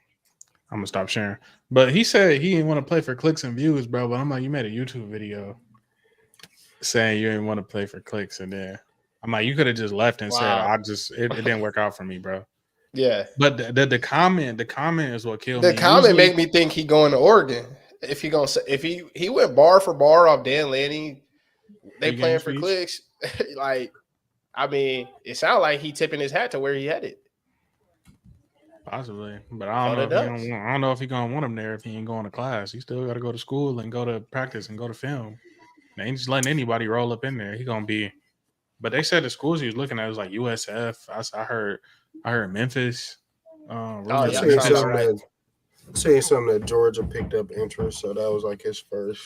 I'm gonna stop sharing. But he said he didn't want to play for clicks and views, bro. But I'm like, you made a YouTube video saying you didn't want to play for clicks, and then I'm like, you could have just left and said, it didn't work out for me, bro. Yeah. But the comment is what killed me. The comment made me think he going to Oregon. If he went bar for bar off Dan Lanning, they playing for clicks. Like, I mean, it sounded like he tipping his hat to where he headed. Possibly, but I don't know if he's gonna want him there if he ain't going to class. He still got to go to school and go to practice and go to film. They ain't just letting anybody roll up in there. He gonna be. But they said the schools he was looking at was like USF. I heard Memphis. Saying something that Georgia picked up interest, so that was like his first.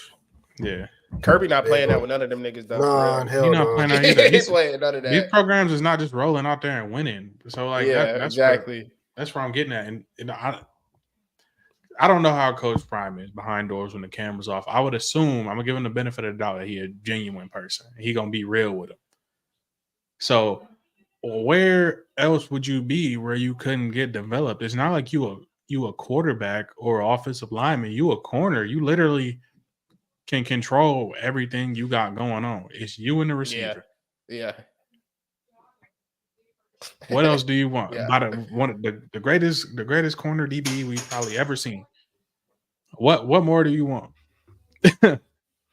Yeah. Kirby not playing that with none of them niggas though. Nah, hell no. Playing that either. He's playing none of that. These programs is not just rolling out there and winning. So like that's exactly. That's where I'm getting at. And I don't know how Coach Prime is behind doors when the camera's off. I would assume, I'm going to give him the benefit of the doubt that he a genuine person. He going to be real with him. So where else would you be where you couldn't get developed? It's not like you a quarterback or offensive lineman. You a corner. You literally can control everything you got going on. It's you and the receiver. Yeah. What else do you want? One of the greatest corner DB we've probably ever seen. What more do you want?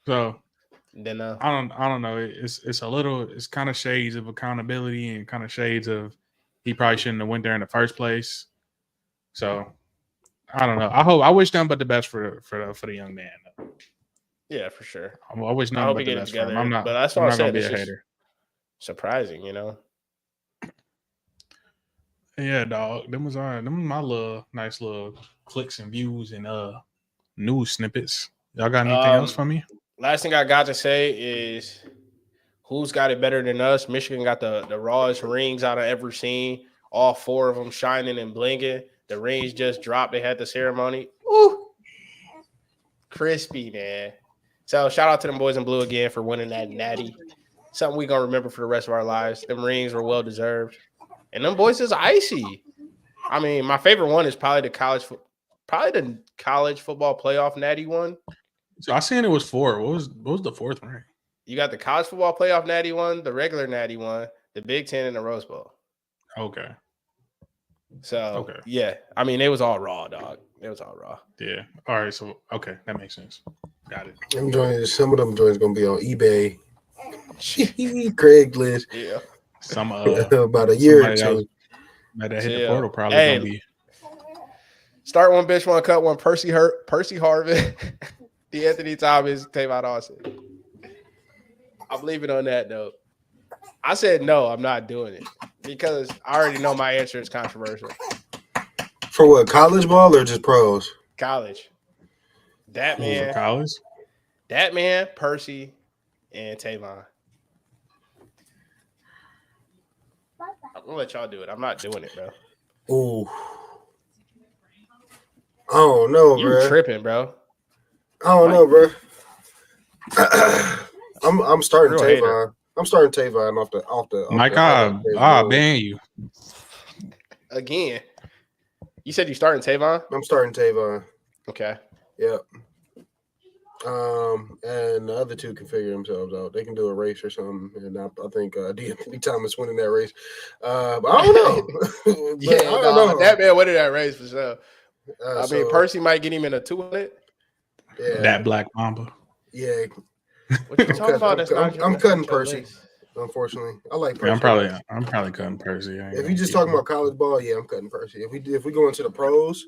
So I don't know. It's kind of shades of accountability and kind of shades of he probably shouldn't have went there in the first place. So I don't know. I wish nothing but the best for the young man. Yeah, for sure. I wish I nothing hope but he the get it best for him. together. But that's I'm what I not gonna said. be It's a just hater. surprising, you know. Yeah, dog. Them was my little nice little clicks and views and news snippets. Y'all got anything else for me? Last thing I got to say is who's got it better than us? Michigan got the rawest rings out of ever seen. All 4 of them shining and blinking. The rings just dropped. They had the ceremony. Ooh, crispy, man. So shout out to them boys in blue again for winning that natty. Something we gonna remember for the rest of our lives. Them rings were well deserved, and them boys is icy. I mean, my favorite one is probably the college football playoff natty one. So I seen it was 4. What was the 4th ring? You got the college football playoff natty one, the regular natty one, the Big Ten, and the Rose Bowl. Okay. So yeah, I mean, it was all raw, dog. It was all raw. Yeah. All right. So okay, that makes sense. Got it. Some of them joints gonna be on eBay, Craigslist. Yeah. Some about a year or two. That hit the portal probably gonna be. Start one, bitch one, cut one. Percy Harvin, D'Anthony Thomas, Tavon Austin. I'm leaving on that note. I said no, I'm not doing it because I already know my answer is controversial. For what, college ball or just pros? College. That man. College? That man, Percy, and Tavon. I'm gonna let y'all do it. I'm not doing it, bro. Ooh. I don't know, bro. You tripping, bro. I don't know, bro. I'm starting Tavon. Hater. I'm starting Tavon off the. Mike, I'll ban you. Again. You said you starting Tavon? I'm starting Tavon. Okay. Yep. And the other two can figure themselves out. They can do a race or something, and I think D'Anthony Thomas winning that race. But I don't know. Yeah, I don't know. That man winning that race for sure. I mean, Percy might get him in a 200. Yeah. That Black Mamba. Yeah. What you talking about? I'm cutting Percy. Unfortunately, I like Percy. Yeah, I'm probably cutting Percy. If you just talking about college ball, yeah, I'm cutting Percy. If we go into the pros,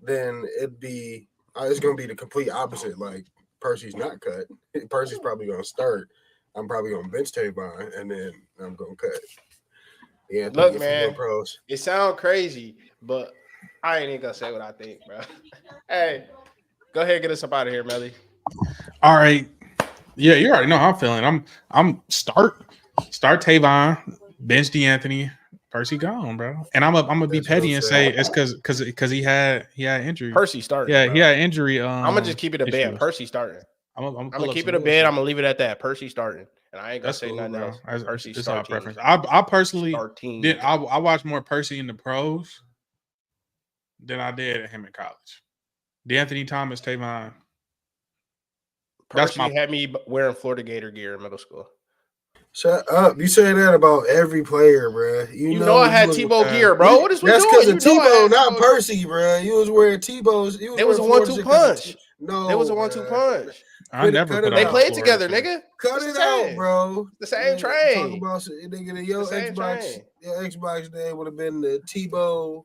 then it's gonna be the complete opposite. Like Percy's not cut. Percy's probably gonna start. I'm probably gonna bench Tavon, and then I'm gonna cut. Yeah, look, man, pros. It sounds crazy, but I ain't even gonna say what I think, bro. Hey, go ahead and get us up out of here, Melly. All right. Yeah, you already know how I'm feeling. I'm start Tavon, bench D'Anthony, Percy gone, bro. And I'm gonna be petty and say it's because he had injury. Percy started. Yeah, he had injury. I'm gonna just keep it a band. Percy starting. I'm gonna keep it a band. I'm gonna leave it at that. Percy starting, and I ain't gonna say nothing else. Percy starting. It's our preference. I personally did. I watched more Percy in the pros than I did him in college. D'Anthony Thomas, Tavon. Percy had me wearing Florida Gator gear in middle school. Shut up! You say that about every player, bro. You know I had Tebow gear, bro. What is we doing? That's because of Tebow, not Percy, bro. You was wearing Tebow's. It was a 1-2 punch. No, it was a 1-2 punch. I never put they played together, nigga. Cut it out, bro. The same train. Talk about nigga, your Xbox. Your Xbox day would have been the Tebow.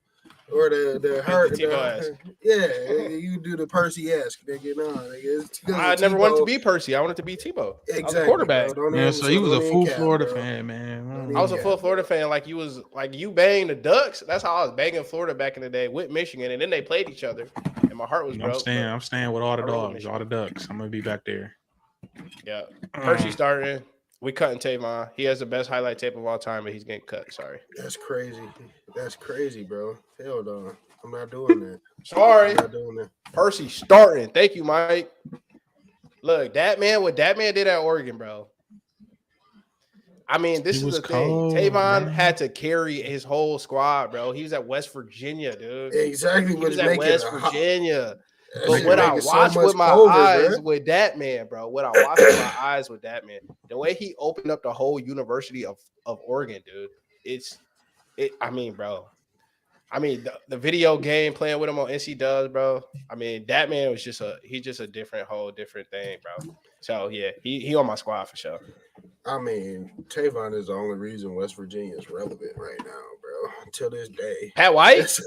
Or the hurt. Yeah, you do the Percy-esque, nigga. No, nigga. I never wanted to be Percy. I wanted to be Tebow. Exactly. I was a quarterback. Yeah, so you was a full Florida fan, man. I was a full Florida fan. Like you banged the Ducks. That's how I was banging Florida back in the day with Michigan, and then they played each other, and my heart was broke. I'm staying with all the dogs, all the Ducks. I'm gonna be back there. Yeah, Percy starting. We cutting Tavon. He has the best highlight tape of all time, but he's getting cut. Sorry. That's crazy, bro. Hell no. I'm not doing that. Sorry. I'm not doing that. Percy starting. Thank you, Mike. Look, what that man did at Oregon, bro. I mean, this is the thing. Tavon had to carry his whole squad, bro. He was at West Virginia, dude. Exactly. He was at West Virginia. But what I watched with my eyes with that man, bro, the way he opened up the whole University of Oregon, dude, the video game playing with him on NC Dubs, bro. I mean, that man was just a different thing, bro. So yeah, he on my squad for sure. I mean, Tavon is the only reason West Virginia is relevant right now, bro. Until this day. Pat White?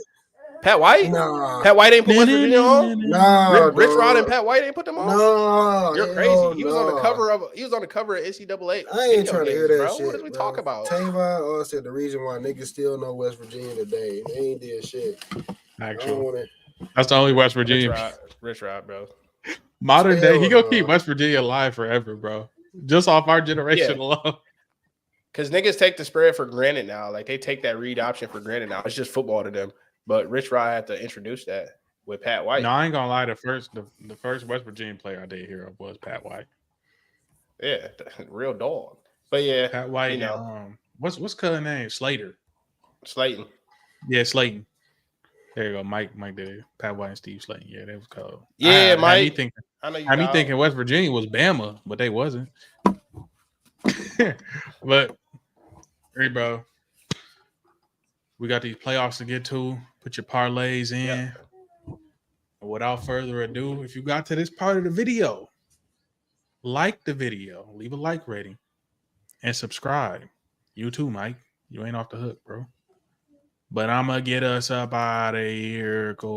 Pat White? Nah, Pat White ain't put West Virginia on? nah, Rich Rod and dog. Pat White ain't put them on? No, You're crazy. He was on the cover of NCAA I ain't video trying to hear games, that bro. shit, What is we bro. talking about? Tavon all said the reason why niggas still know West Virginia today. They ain't did shit. Actually, that's the only West Virginia. Rich Rod, bro. Modern day, he Hell gonna keep no. West Virginia alive forever, bro. Just off our generation Yeah. alone. Because niggas take the spread for granted now. Like, they take that read option for granted now. It's just football to them. But Rich Rod had to introduce that with Pat White. No, I ain't gonna lie. The first West Virginia player I did hear of was Pat White. Yeah, real dog. But yeah, Pat White, you know, and what's cousin name? Slater. Slayton. Yeah, Slayton. There you go. Mike did it. Pat White and Steve Slayton. Yeah, that was cold. Yeah, Had me Mike. thinking. I know you. Had me thinking West Virginia was Bama, but they wasn't. But hey, bro, we got these playoffs to get to. Put your parlays in. Yeah. Without further ado, if you got to this part of the video, like the video, leave a like rating, and subscribe. You too, Mike. You ain't off the hook, bro. But I'm gonna get us up out of here. Go.